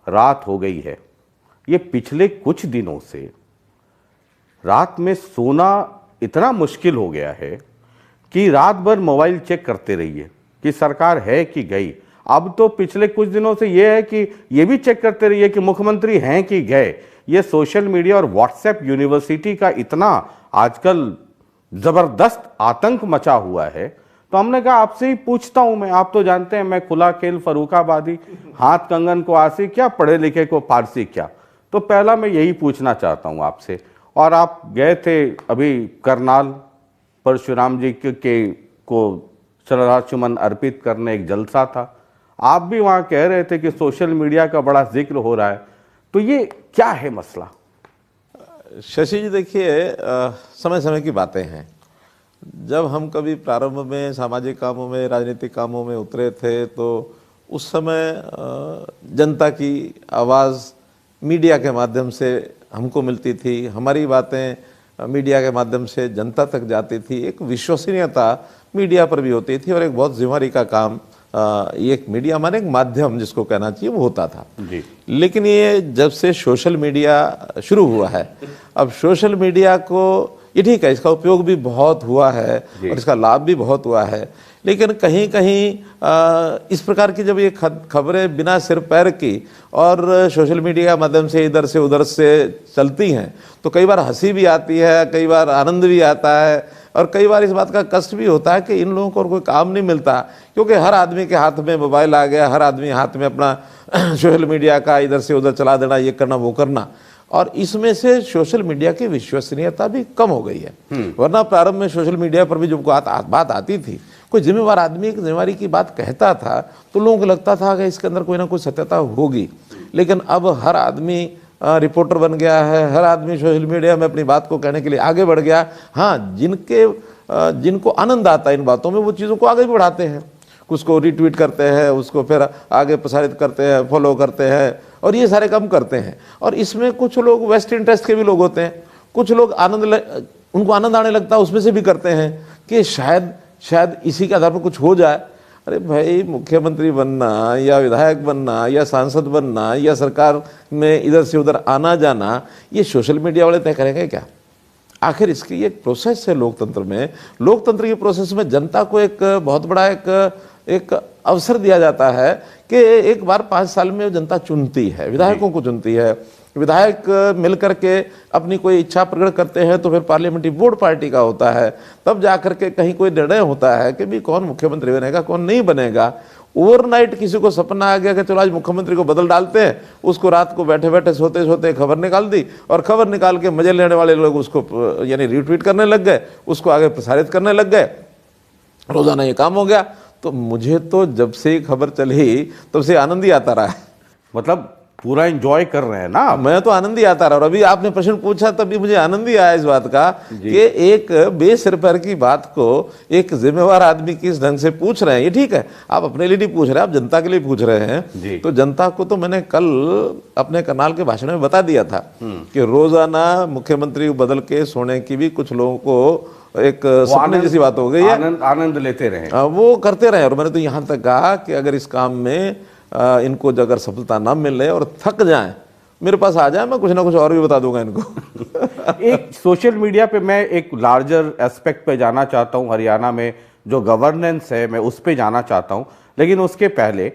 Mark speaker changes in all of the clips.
Speaker 1: रात हो गई है। ये पिछले कुछ दिनों से रात में सोना इतना मुश्किल हो गया है कि रात भर मोबाइल चेक करते रहिए कि सरकार है कि गई। अब तो पिछले कुछ दिनों से ये है कि ये भी चेक करते रहिए कि मुख्यमंत्री हैं कि गए। ये सोशल मीडिया और व्हाट्सएप यूनिवर्सिटी का इतना आजकल जबरदस्त आतंक मचा हुआ है, तो हमने कहा आपसे ही पूछता हूं मैं। आप तो जानते हैं मैं खुला खेल फरूखाबादी, हाथ कंगन को आसी क्या, पढ़े लिखे को पारसी क्या। तो पहला मैं यही पूछना चाहता हूं आपसे। और आप गए थे अभी करनाल परशुराम जी के को श्रद्धासुमन अर्पित करने, एक जलसा था। आप भी वहां कह रहे थे कि सोशल मीडिया का बड़ा जिक्र हो रहा है, तो ये क्या है मसला?
Speaker 2: शशि जी देखिए, समय समय की बातें हैं। जब हम कभी प्रारंभ में सामाजिक कामों में, राजनीतिक कामों में उतरे थे, तो उस समय जनता की आवाज़ मीडिया के माध्यम से हमको मिलती थी, हमारी बातें मीडिया के माध्यम से जनता तक जाती थी। एक विश्वसनीयता मीडिया पर भी होती थी और एक बहुत जिम्मेदारी का काम ये एक मीडिया माने एक माध्यम जिसको कहना चाहिए वो होता था जी। लेकिन ये जब से सोशल मीडिया शुरू हुआ है, अब सोशल मीडिया को ये ठीक है, इसका उपयोग भी बहुत हुआ है और इसका लाभ भी बहुत हुआ है, लेकिन कहीं कहीं इस प्रकार की जब ये खबरें बिना सिर पैर की और सोशल मीडिया के माध्यम से इधर से उधर से चलती हैं, तो कई बार हंसी भी आती है, कई बार आनंद भी आता है और कई बार इस बात का कष्ट भी होता है कि इन लोगों को और कोई काम नहीं मिलता, क्योंकि हर आदमी के हाथ में मोबाइल आ गया, हर आदमी हाथ में अपना सोशल मीडिया का इधर से उधर चला देना, ये करना वो करना, और इसमें से सोशल मीडिया की विश्वसनीयता भी कम हो गई है। वरना प्रारंभ में सोशल मीडिया पर भी जब बात आती थी, कोई जिम्मेवार आदमी एक जिम्मेवारी की बात कहता था तो लोगों को लगता था कि इसके अंदर कोई ना कोई सत्यता होगी। लेकिन अब हर आदमी रिपोर्टर बन गया है, हर आदमी सोशल मीडिया में अपनी बात को कहने के लिए आगे बढ़ गया। हाँ, जिनको आनंद आता है इन बातों में, वो चीज़ों को आगे भी बढ़ाते हैं, उसको रिट्वीट करते हैं, उसको फिर आगे प्रसारित करते हैं, फॉलो करते हैं और ये सारे काम करते हैं। और इसमें कुछ लोग वेस्ट इंटरेस्ट के भी लोग होते हैं, कुछ लोग उनको आनंद आने लगता है, उसमें से भी करते हैं कि शायद इसी के आधार पर कुछ हो जाए। अरे भाई, मुख्यमंत्री बनना या विधायक बनना या सांसद बनना या सरकार में इधर से उधर आना जाना, ये सोशल मीडिया वाले तय करेंगे क्या? आखिर इसकी ये प्रोसेस है लोकतंत्र में। लोकतंत्र की प्रोसेस में जनता को एक बहुत बड़ा एक अवसर दिया जाता है कि एक बार 5 साल में जनता चुनती है, विधायकों को चुनती है। विधायक मिलकर के अपनी कोई इच्छा प्रकट करते हैं तो फिर पार्लियामेंट्री बोर्ड पार्टी का होता है, तब जाकर के कहीं कोई निर्णय होता है कि भी कौन मुख्यमंत्री बनेगा, कौन नहीं बनेगा। ओवरनाइट किसी को सपना आ गया कि चलो आज मुख्यमंत्री को बदल डालते हैं, उसको रात को बैठे बैठे सोते सोते खबर निकाल दी और खबर निकाल के मजे लेने वाले लोग उसको यानी रिट्वीट करने लग गए, उसको आगे प्रसारित करने लग गए, रोजाना ये काम हो गया। तो मुझे तो जब से खबर चली तब से आनंद ही आता रहा है।
Speaker 1: मतलब पूरा एंजॉय कर रहे हैं ना?
Speaker 2: मैं तो आनंद ही आता रहा। और अभी आपने प्रश्न पूछा तभी मुझे आनंद ही आया इस बात का कि एक बेसिर पैर की बात को एक जिम्मेवार आदमी किस ढंग से पूछ रहे हैं। ये ठीक है, आप अपने लिए नहीं पूछ रहे, आप जनता के लिए पूछ रहे हैं। तो जनता को तो मैंने कल अपने करनाल के भाषण में बता दिया था कि रोजाना मुख्यमंत्री बदल के सोने की भी कुछ लोगों को एक सपने जैसी बात हो गई है,
Speaker 1: आनंद लेते रहे,
Speaker 2: वो करते रहे। और मैंने तो यहाँ तक कहा कि अगर इस काम में इनको अगर सफलता ना मिले और थक जाएं, मेरे पास आ जाए, मैं कुछ ना कुछ और भी बता दूंगा इनको।
Speaker 1: एक सोशल मीडिया पे मैं एक लार्जर एस्पेक्ट पे जाना चाहता हूँ। हरियाणा में जो गवर्नेंस है मैं उस पे जाना चाहता हूँ, लेकिन उसके पहले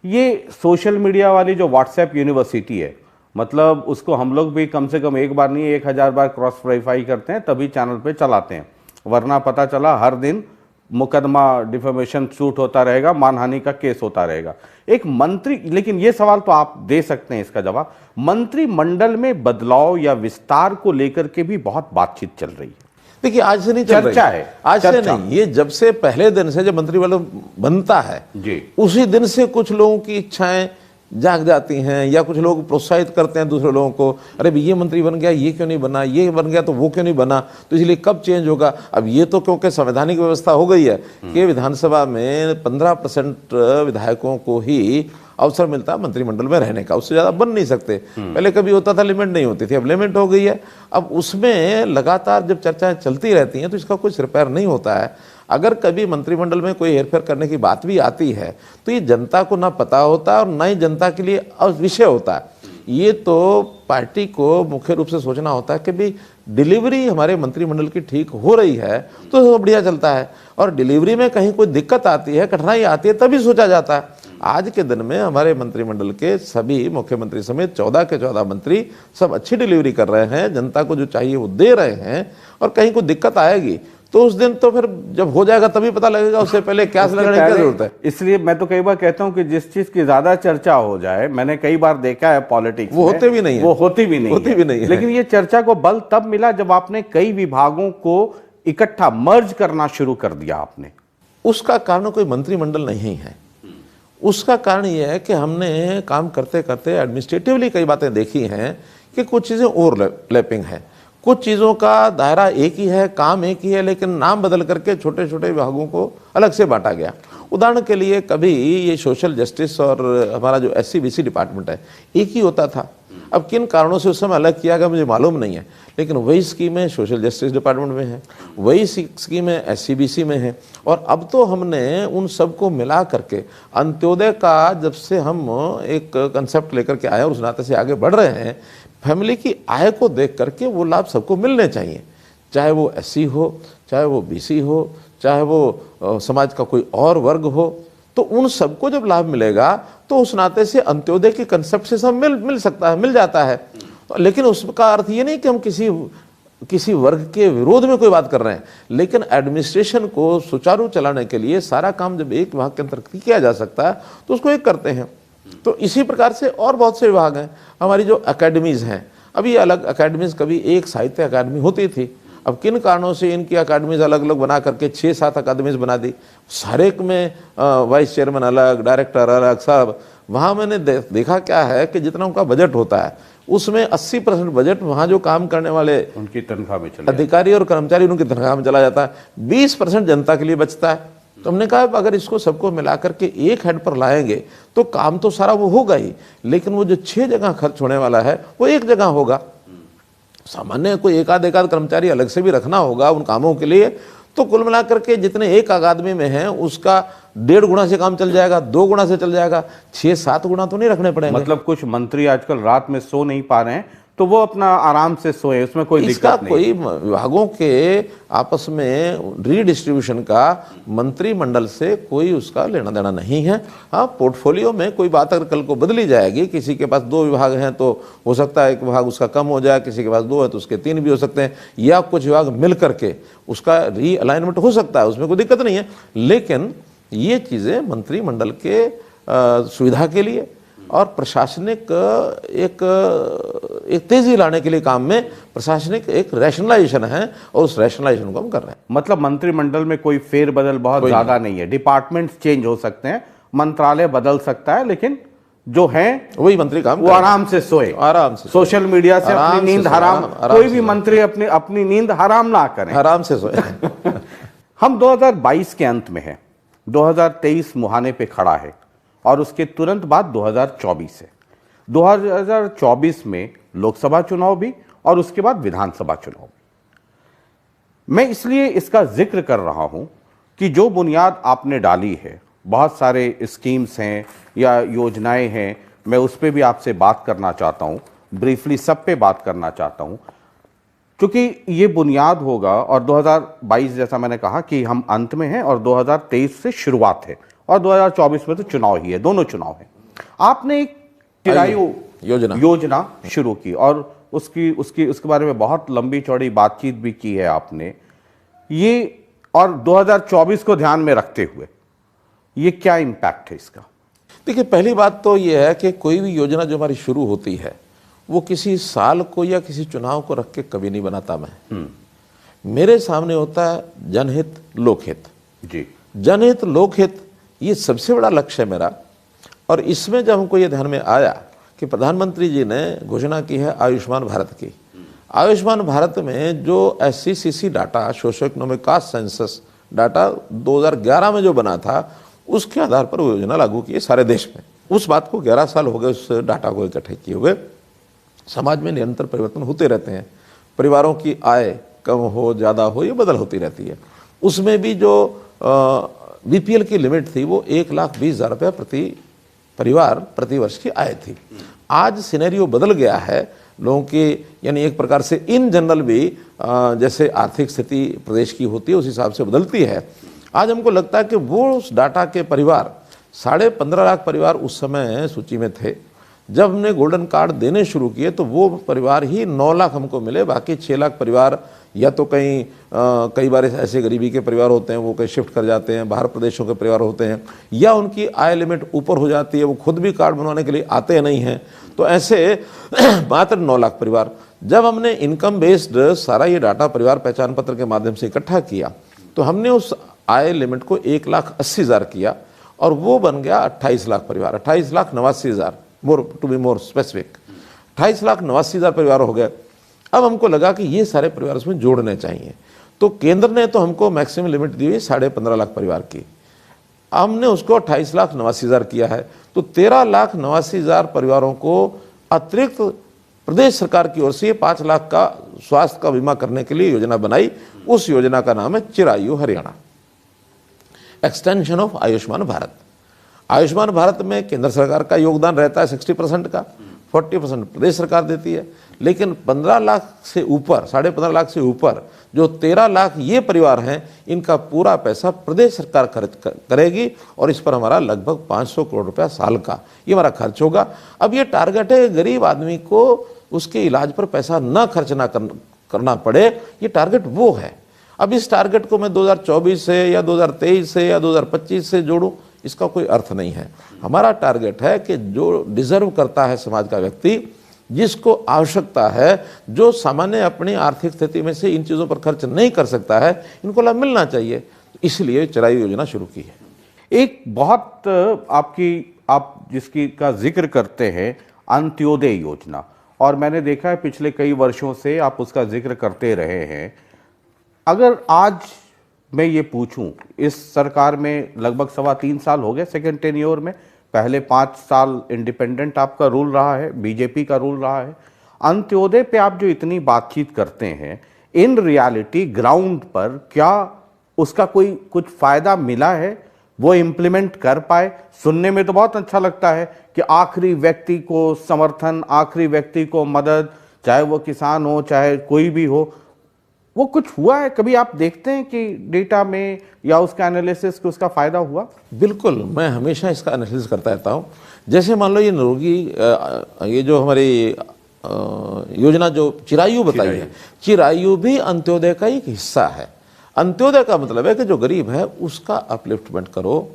Speaker 1: ये सोशल मीडिया वाली जो व्हाट्सएप यूनिवर्सिटी है, मतलब उसको हम लोग भी कम से कम एक बार नहीं 1000 बार क्रॉस वेरीफाई करते हैं तभी चैनल पे चलाते हैं, वरना पता चला हर दिन मुकदमा डिफेमेशन सूट होता रहेगा, मानहानि का केस होता रहेगा। एक मंत्री, लेकिन ये सवाल तो आप दे सकते हैं इसका जवाब, मंत्रिमंडल में बदलाव या विस्तार को लेकर के भी बहुत बातचीत चल रही है।
Speaker 2: देखिए, आज से नहीं चल
Speaker 1: चर्चा है,
Speaker 2: आज से नहीं, ये जब से पहले दिन से जब मंत्रिमंडल बनता है जी, उसी दिन से कुछ लोगों की इच्छाएं जाग जाती हैं या कुछ लोग प्रोत्साहित करते हैं दूसरे लोगों को, अरे ये मंत्री बन गया, ये क्यों नहीं बना, ये बन गया तो वो क्यों नहीं बना, तो इसलिए कब चेंज होगा। अब ये तो क्योंकि संवैधानिक व्यवस्था हो गई है कि विधानसभा में 15% विधायकों को ही अवसर मिलता है मंत्रिमंडल में रहने का, उससे ज़्यादा बन नहीं सकते। पहले कभी होता था लिमिट नहीं होती थी, अब लिमिट हो गई है। अब उसमें लगातार जब चर्चाएं चलती रहती हैं तो इसका कुछ रिपेयर नहीं होता है। अगर कभी मंत्रिमंडल में कोई हेरफेर करने की बात भी आती है तो ये जनता को ना पता होता है और ना ही जनता के लिए विषय होता है। ये तो पार्टी को मुख्य रूप से सोचना होता है कि भाई डिलीवरी हमारे मंत्रिमंडल की ठीक हो रही है तो बढ़िया चलता है, और डिलीवरी में कहीं कोई दिक्कत आती है, कठिनाई आती है, तभी सोचा जाता है। आज के दिन में हमारे मंत्रिमंडल के सभी मुख्यमंत्री समेत 14 के 14 मंत्री सब अच्छी डिलीवरी कर रहे हैं, जनता को जो चाहिए वो दे रहे हैं। और कहीं कोई दिक्कत आएगी तो उस दिन तो फिर जब हो जाएगा तभी पता लगेगा, उससे पहले क्या लगने की क्या जरूरत है।
Speaker 1: इसलिए मैं तो कई बार कहता हूं कि जिस चीज की ज्यादा चर्चा हो जाए, मैंने कई बार देखा है पॉलिटिक्स
Speaker 2: वो होते भी नहीं है,
Speaker 1: वो होती भी नहीं है। लेकिन ये चर्चा को बल तब मिला जब आपने कई विभागों को इकट्ठा मर्ज करना शुरू कर दिया आपने।
Speaker 2: उसका कारण कोई मंत्रिमंडल नहीं है, उसका कारण यह है कि हमने काम करते करते एडमिनिस्ट्रेटिवली कई बातें देखी हैं कि कुछ चीजें ओवरलैपिंग है, कुछ चीज़ों का दायरा एक ही है, काम एक ही है, लेकिन नाम बदल करके छोटे छोटे विभागों को अलग से बांटा गया। उदाहरण के लिए कभी ये सोशल जस्टिस और हमारा जो SC-BC डिपार्टमेंट है एक ही होता था। अब किन कारणों से उस समय अलग किया गया मुझे मालूम नहीं है, लेकिन वही स्कीमें सोशल जस्टिस डिपार्टमेंट में है, वही स्कीमें SC-BC में है। और अब तो हमने उन सबको मिला करके अंत्योदय का जब से हम एक कंसेप्ट लेकर के आए और उस नाते से आगे बढ़ रहे हैं, फैमिली की आय को देख करके वो लाभ सबको मिलने चाहिए, चाहे वो SC हो, चाहे वो BC हो, चाहे वो समाज का कोई और वर्ग हो, तो उन सबको जब लाभ मिलेगा तो उस नाते से अंत्योदय के कंसेप्ट से सब मिल सकता है, मिल जाता है। लेकिन उसका अर्थ ये नहीं कि हम किसी वर्ग के विरोध में कोई बात कर रहे हैं, लेकिन एडमिनिस्ट्रेशन को सुचारू चलाने के लिए सारा काम जब एक विभाग के अंतर्गत किया जा सकता है तो उसको एक करते हैं। तो इसी प्रकार से और बहुत से विभाग हैं। हमारी जो अकेडमीज हैं, अभी अलग अकेडमीज, कभी एक साहित्य अकादमी होती थी, अब किन कारणों से इनकी अकादमीज अलग अलग बना करके 6-7 अकादमीज बना दी, सारे में वाइस चेयरमैन अलग, डायरेक्टर अलग, सब। वहाँ मैंने देखा क्या है कि जितना उनका बजट होता है उसमें 80% बजट वहाँ जो काम करने वाले
Speaker 1: उनकी तनख्वाह में चला
Speaker 2: अधिकारी और कर्मचारी उनकी तनख्वाह में चला जाता है, 20% जनता के लिए बचता है। तो हमने कहा अगर इसको सबको मिला करके एक हेड पर लाएंगे तो काम तो सारा वो होगा ही, लेकिन वो जो 6 जगह खर्च होने वाला है वो एक जगह होगा। सामान्य कोई एक आध कर्मचारी अलग से भी रखना होगा उन कामों के लिए, तो कुल मिलाकर के जितने एक अकादमी में हैं उसका 1.5 गुना से काम चल जाएगा, 2 गुना से चल जाएगा, 6-7 गुना तो नहीं रखने पड़ेंगे।
Speaker 1: मतलब कुछ मंत्री आजकल रात में सो नहीं पा रहे हैं तो वो अपना आराम से सोए, उसमें कोई दिक्कत नहीं।
Speaker 2: कोई विभागों के आपस में रीडिस्ट्रीब्यूशन का मंत्रिमंडल से कोई उसका लेना देना नहीं है। हाँ, पोर्टफोलियो में कोई बात अगर कल को बदली जाएगी, किसी के पास 2 विभाग हैं तो हो सकता है एक विभाग उसका कम हो जाए, किसी के पास 2 है तो उसके 3 भी हो सकते हैं, या कुछ विभाग मिल करके उसका रीअलाइनमेंट हो सकता है, उसमें कोई दिक्कत नहीं है। लेकिन ये चीज़ें मंत्रिमंडल के सुविधा के लिए और प्रशासनिक एक तेजी लाने के लिए काम में प्रशासनिक एक रैशनलाइजेशन है और उस रैशनलाइजेशन को हम कर रहे हैं।
Speaker 1: मतलब मंत्रिमंडल में कोई फेरबदल बहुत ज्यादा नहीं है, डिपार्टमेंट्स चेंज हो सकते हैं, मंत्रालय बदल सकता है, लेकिन जो है
Speaker 2: वही मंत्री काम
Speaker 1: वो आराम से सोए,
Speaker 2: आराम से
Speaker 1: सोशल मीडिया से अपनी नींद हराम, कोई भी मंत्री अपनी नींद हराम ना करें,
Speaker 2: आराम से सोए।
Speaker 1: हम 2022 के अंत में है, 2023 मुहाने पे खड़ा है और उसके तुरंत बाद 2024 है। 2024 में लोकसभा चुनाव भी और उसके बाद विधानसभा चुनाव भी। मैं इसलिए इसका जिक्र कर रहा हूं कि जो बुनियाद आपने डाली है, बहुत सारे स्कीम्स हैं या योजनाएं हैं, मैं उस पर भी आपसे बात करना चाहता हूं, ब्रीफली सब पे बात करना चाहता हूं, क्योंकि ये बुनियाद होगा। और 2022 जैसा मैंने कहा कि हम अंत में हैं और 2023 से शुरुआत है और 2024 में तो चुनाव ही है, दोनों चुनाव हैं। आपने एक चिरायु योजना शुरू की और उसके बारे में बहुत लंबी चौड़ी बातचीत भी की है आपने, ये और 2024 को ध्यान में रखते हुए ये क्या इम्पैक्ट है इसका?
Speaker 2: देखिए, पहली बात तो ये है कि कोई भी योजना जो हमारी शुरू होती है वो किसी साल को या किसी चुनाव को रख के कभी नहीं बनाता मैं। मेरे सामने होता है जनहित लोकहित।
Speaker 1: जी,
Speaker 2: जनहित लोकहित ये सबसे बड़ा लक्ष्य है मेरा। और इसमें जब हमको ये ध्यान में आया कि प्रधानमंत्री जी ने घोषणा की है आयुष्मान भारत की, आयुष्मान भारत में जो SC-CC data, socio economic caste census data 2011 में जो बना था, उसके आधार पर वो योजना लागू की है सारे देश में। उस बात को 11 साल हो गए उस डाटा को इकट्ठे किए हुए। समाज में निरंतर परिवर्तन होते रहते हैं, परिवारों की आय कम हो ज़्यादा हो ये बदल होती रहती है। उसमें भी जो बीपीएल की लिमिट थी वो 1,20,000 रुपये प्रति परिवार प्रति वर्ष की आय थी। आज सिनेरियो बदल गया है लोगों की, यानी एक प्रकार से इन जनरल भी जैसे आर्थिक स्थिति प्रदेश की होती है उस हिसाब से बदलती है। आज हमको लगता है कि वो उस डाटा के परिवार 15.5 लाख परिवार उस समय सूची में थे। जब हमने गोल्डन कार्ड देने शुरू किए तो वो परिवार ही 9 लाख हमको मिले, बाकी 6 लाख परिवार या तो कई बार ऐसे गरीबी के परिवार होते हैं वो कहीं शिफ्ट कर जाते हैं, बाहर प्रदेशों के परिवार होते हैं, या उनकी आय लिमिट ऊपर हो जाती है, वो खुद भी कार्ड बनवाने के लिए आते नहीं हैं। तो ऐसे मात्र 9 लाख परिवार। जब हमने इनकम बेस्ड सारा ये डाटा परिवार पहचान पत्र के माध्यम से इकट्ठा किया तो हमने उस आय लिमिट को 1,80,000 किया और वो बन गया 28 लाख परिवार, 28,89,000, टू बी मोर स्पेसिफिक 28,89,000 परिवार हो गए। अब हमको लगा कि ये सारे परिवार उसमें जोड़ने चाहिए, तो केंद्र ने तो हमको मैक्सिमम लिमिट दी हुई 15.5 लाख परिवार की, हमने उसको 28,89,000 किया है। तो 13,89,000 परिवारों को अतिरिक्त प्रदेश सरकार की ओर से 5 लाख का स्वास्थ्य का बीमा करने के लिए योजना बनाई। उस योजना का नाम है चिरायु हरियाणा, एक्सटेंशन ऑफ आयुष्मान भारत। आयुष्मान भारत में केंद्र सरकार का योगदान रहता है 60% का, 40% प्रदेश सरकार देती है, लेकिन 15 लाख से ऊपर, 15.5 लाख से ऊपर जो 13 लाख ये परिवार हैं, इनका पूरा पैसा प्रदेश सरकार खर्च करेगी और इस पर हमारा लगभग 500 करोड़ रुपया साल का ये हमारा खर्च होगा। अब ये टारगेट है गरीब आदमी को उसके इलाज पर पैसा न खर्च ना करना पड़े, ये टारगेट वो है। अब इस टारगेट को मैं 2024 से या 2023 से या 2025 से जोड़ूं, इसका कोई अर्थ नहीं है। हमारा टारगेट है कि जो डिजर्व करता है समाज का व्यक्ति, जिसको आवश्यकता है, जो सामान्य अपनी आर्थिक स्थिति में से इन चीज़ों पर खर्च नहीं कर सकता है, इनको लाभ मिलना चाहिए। इसलिए चिरायु योजना शुरू की है।
Speaker 1: एक बहुत आप जिसकी का जिक्र करते हैं अंत्योदय योजना, और मैंने देखा है पिछले कई वर्षों से आप उसका जिक्र करते रहे हैं। अगर आज मैं ये पूछूं, इस सरकार में लगभग 3.25 साल हो गए सेकेंड टेन्योर में, पहले 5 साल इंडिपेंडेंट आपका रूल रहा है, बीजेपी का रूल रहा है। अंत्योदय पे आप जो इतनी बातचीत करते हैं, इन रियलिटी ग्राउंड पर क्या उसका कुछ फायदा मिला है, वो इम्प्लीमेंट कर पाए? सुनने में तो बहुत अच्छा लगता है कि आखिरी व्यक्ति को समर्थन, आखिरी व्यक्ति को मदद, चाहे वो किसान हो चाहे कोई भी हो, वो कुछ हुआ है? कभी आप देखते हैं कि डेटा में या उसका एनालिसिस को उसका फायदा हुआ?
Speaker 2: बिल्कुल, मैं हमेशा इसका एनालिसिस करता रहता हूँ। जैसे मान लो ये निरोगी, ये जो हमारी योजना जो चिरायु बताई है, चिरायु भी अंत्योदय का एक हिस्सा है। अंत्योदय का मतलब है कि जो गरीब है उसका अपलिफ्टमेंट करो,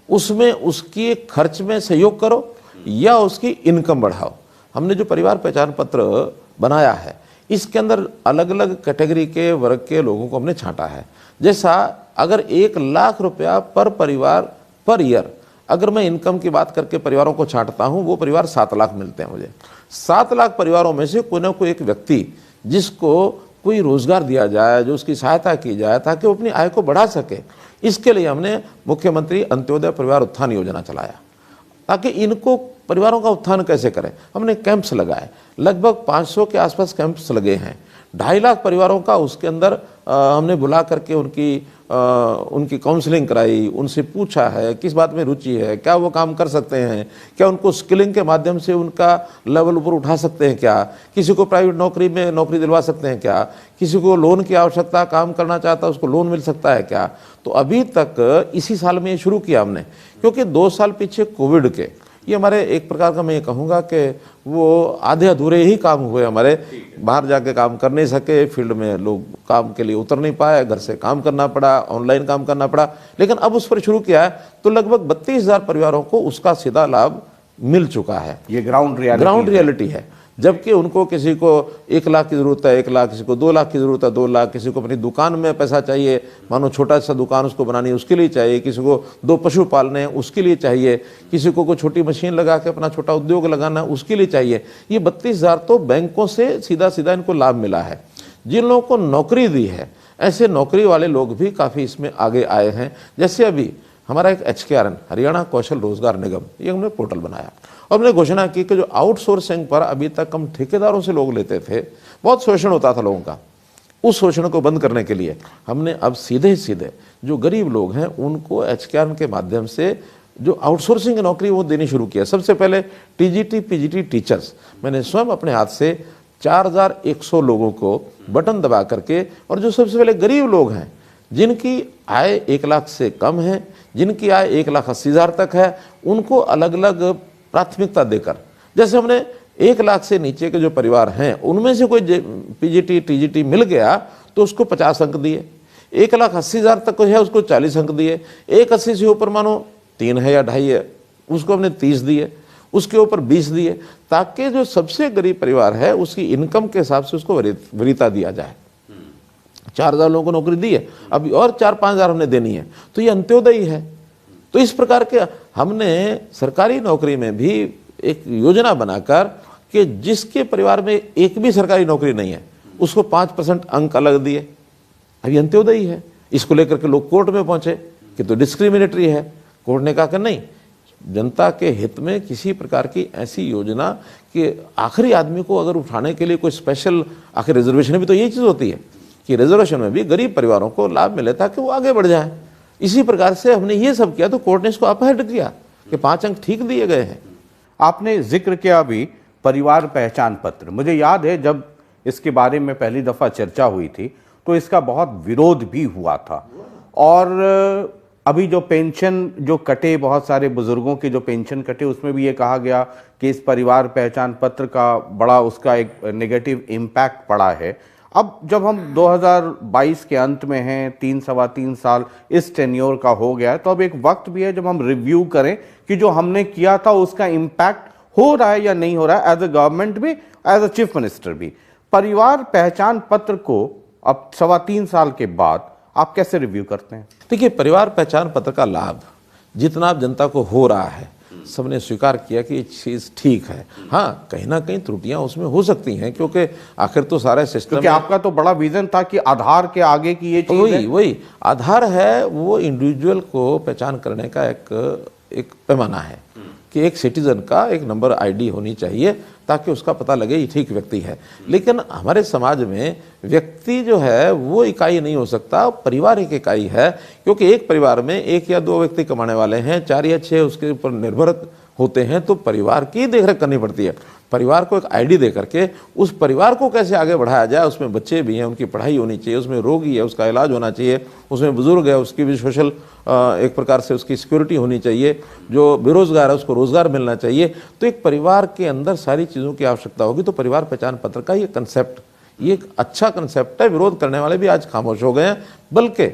Speaker 2: उसमें उसकी खर्च में सहयोग करो या उसकी इनकम बढ़ाओ। हमने जो परिवार पहचान पत्र बनाया है, इसके अंदर अलग अलग कैटेगरी के वर्ग के लोगों को हमने छांटा है। जैसा अगर 1 लाख रुपया पर परिवार पर ईयर, अगर मैं इनकम की बात करके परिवारों को छांटता हूं, वो परिवार 7 लाख मिलते हैं मुझे। 7 लाख परिवारों में से कोई ना कोई एक व्यक्ति जिसको कोई रोजगार दिया जाए, जो उसकी सहायता की जाए ताकि वो अपनी आय को बढ़ा सके, इसके लिए हमने मुख्यमंत्री अंत्योदय परिवार उत्थान योजना चलाया, ताकि इनको परिवारों का उत्थान कैसे करें। हमने कैंप्स लगाए, लगभग 500 के आसपास कैंप्स लगे हैं। 2.5 लाख परिवारों का उसके अंदर हमने बुला करके उनकी काउंसलिंग कराई, उनसे पूछा है किस बात में रुचि है, क्या वो काम कर सकते हैं, क्या उनको स्किलिंग के माध्यम से उनका लेवल ऊपर उठा सकते हैं, क्या किसी को प्राइवेट नौकरी में नौकरी दिलवा सकते हैं, क्या किसी को लोन की आवश्यकता, काम करना चाहता है उसको लोन मिल सकता है क्या। तो अभी तक इसी साल में ये शुरू किया हमने, क्योंकि 2 साल पीछे कोविड के ये हमारे एक प्रकार का मैं ये कहूँगा कि वो आधे अधूरे ही काम हुए हमारे। बाहर जाके काम कर नहीं सके, फील्ड में लोग काम के लिए उतर नहीं पाए, घर से काम करना पड़ा, ऑनलाइन काम करना पड़ा। लेकिन अब उस पर शुरू किया है तो लगभग 32,000 परिवारों को उसका सीधा लाभ मिल चुका है।
Speaker 1: ये ग्राउंड
Speaker 2: रियलिटी है। जबकि उनको किसी को 1 लाख की ज़रूरत है 1 लाख, किसी को 2 लाख की ज़रूरत है 2 लाख, किसी को अपनी दुकान में पैसा चाहिए, मानो छोटा सा दुकान उसको बनानी है उसके लिए चाहिए, किसी को 2 पशु पालने हैं उसके लिए चाहिए, किसी को कोई छोटी मशीन लगा के अपना छोटा उद्योग लगाना है उसके लिए चाहिए। ये 32,000 तो बैंकों से सीधा सीधा इनको लाभ मिला है। जिन लोगों को नौकरी दी है, ऐसे नौकरी वाले लोग भी काफ़ी इसमें आगे आए हैं। जैसे अभी हमारा एक HKRN, हरियाणा कौशल रोजगार निगम, ये हमने पोर्टल बनाया और हमने घोषणा की कि जो आउटसोर्सिंग पर अभी तक हम ठेकेदारों से लोग लेते थे, बहुत शोषण होता था लोगों का, उस शोषण को बंद करने के लिए हमने अब सीधे सीधे जो गरीब लोग हैं उनको HKRN के माध्यम से जो आउटसोर्सिंग की नौकरी वो देनी शुरू किया। सबसे पहले TGT PGT टीचर्स, मैंने स्वयं अपने हाथ से 4100 लोगों को बटन दबा करके, और जो सबसे पहले गरीब लोग हैं जिनकी आय 1 लाख से कम है, जिनकी आय 1,80,000 तक है, उनको अलग अलग प्राथमिकता देकर, जैसे हमने 1 लाख से नीचे के जो परिवार हैं उनमें से कोई PGT TGT मिल गया तो उसको 50 अंक दिए, 1,80,000 तक है उसको 40 अंक दिए, 1,80 से ऊपर मानो 3 है या 2.5 है उसको हमने 30 दिए, उसके ऊपर 20 दिए, ताकि जो सबसे गरीब परिवार है उसकी इनकम के हिसाब से उसको वरीयता दिया जाए। 4,000 लोगों को नौकरी दी है, अभी और 4-5,000 हमने देनी है, तो ये अंत्योदय है। तो इस प्रकार के हमने सरकारी नौकरी में भी एक योजना बनाकर कि जिसके परिवार में एक भी सरकारी नौकरी नहीं है उसको 5% अंक अलग दिए। अभी अंत्योदय है। इसको लेकर के लोग कोर्ट में पहुंचे कि तो डिस्क्रिमिनेटरी है। कोर्ट ने कहा कि नहीं, जनता के हित में किसी प्रकार की ऐसी योजना कि आखिरी आदमी को अगर उठाने के लिए कोई स्पेशल, आखिर रिजर्वेशन भी तो यही चीज़ होती है कि रिजर्वेशन में भी गरीब परिवारों को लाभ मिले ताकि वो आगे बढ़ जाए। इसी प्रकार से हमने ये सब किया तो कोर्ट ने इसको अपहेड किया कि 5 अंक ठीक दिए गए हैं।
Speaker 1: आपने जिक्र किया अभी परिवार पहचान पत्र। मुझे याद है जब इसके बारे में पहली दफा चर्चा हुई थी तो इसका बहुत विरोध भी हुआ था, और अभी जो पेंशन जो कटे, बहुत सारे बुजुर्गों के जो पेंशन कटे, उसमें भी ये कहा गया कि इस परिवार पहचान पत्र का बड़ा उसका एक नेगेटिव इम्पैक्ट पड़ा है। अब जब हम 2022 के अंत में हैं, 3-3.25 साल इस टेन्योर का हो गया है, तो अब एक वक्त भी है जब हम रिव्यू करें कि जो हमने किया था उसका इम्पैक्ट हो रहा है या नहीं हो रहा है, एज अ गवर्नमेंट भी, एज अ चीफ मिनिस्टर भी। परिवार पहचान पत्र को अब 3.25 साल के बाद आप कैसे रिव्यू करते हैं?
Speaker 2: देखिए, परिवार पहचान पत्र का लाभ जितना अब जनता को हो रहा है, सबने स्वीकार किया कि ये चीज़ ठीक है। हाँ, कहीं ना कहीं त्रुटियां उसमें हो सकती हैं, क्योंकि आखिर तो सारा सिस्टम,
Speaker 1: क्योंकि आपका तो बड़ा विजन था कि आधार के आगे की ये चीज
Speaker 2: वही आधार है, वो इंडिविजुअल को पहचान करने का एक पैमाना है कि एक सिटीजन का एक नंबर ID होनी चाहिए ताकि उसका पता लगे ये ठीक व्यक्ति है। लेकिन हमारे समाज में व्यक्ति जो है वो इकाई नहीं हो सकता, परिवार एक इकाई है, क्योंकि एक परिवार में 1 या 2 व्यक्ति कमाने वाले हैं, 4 या 6 उसके ऊपर निर्भर होते हैं, तो परिवार की देखरेख करनी पड़ती है। परिवार को एक ID दे करके उस परिवार को कैसे आगे बढ़ाया जाए, उसमें बच्चे भी हैं, उनकी पढ़ाई होनी चाहिए, उसमें रोगी है उसका इलाज होना चाहिए, उसमें बुजुर्ग है उसकी भी सोशल एक प्रकार से उसकी सिक्योरिटी होनी चाहिए, जो बेरोजगार है उसको रोजगार मिलना चाहिए। तो एक परिवार के अंदर सारी चीज़ों की आवश्यकता होगी। तो परिवार पहचान पत्र का ये कंसेप्ट, ये एक अच्छा कंसेप्ट है। विरोध करने वाले भी आज खामोश हो गए हैं, बल्कि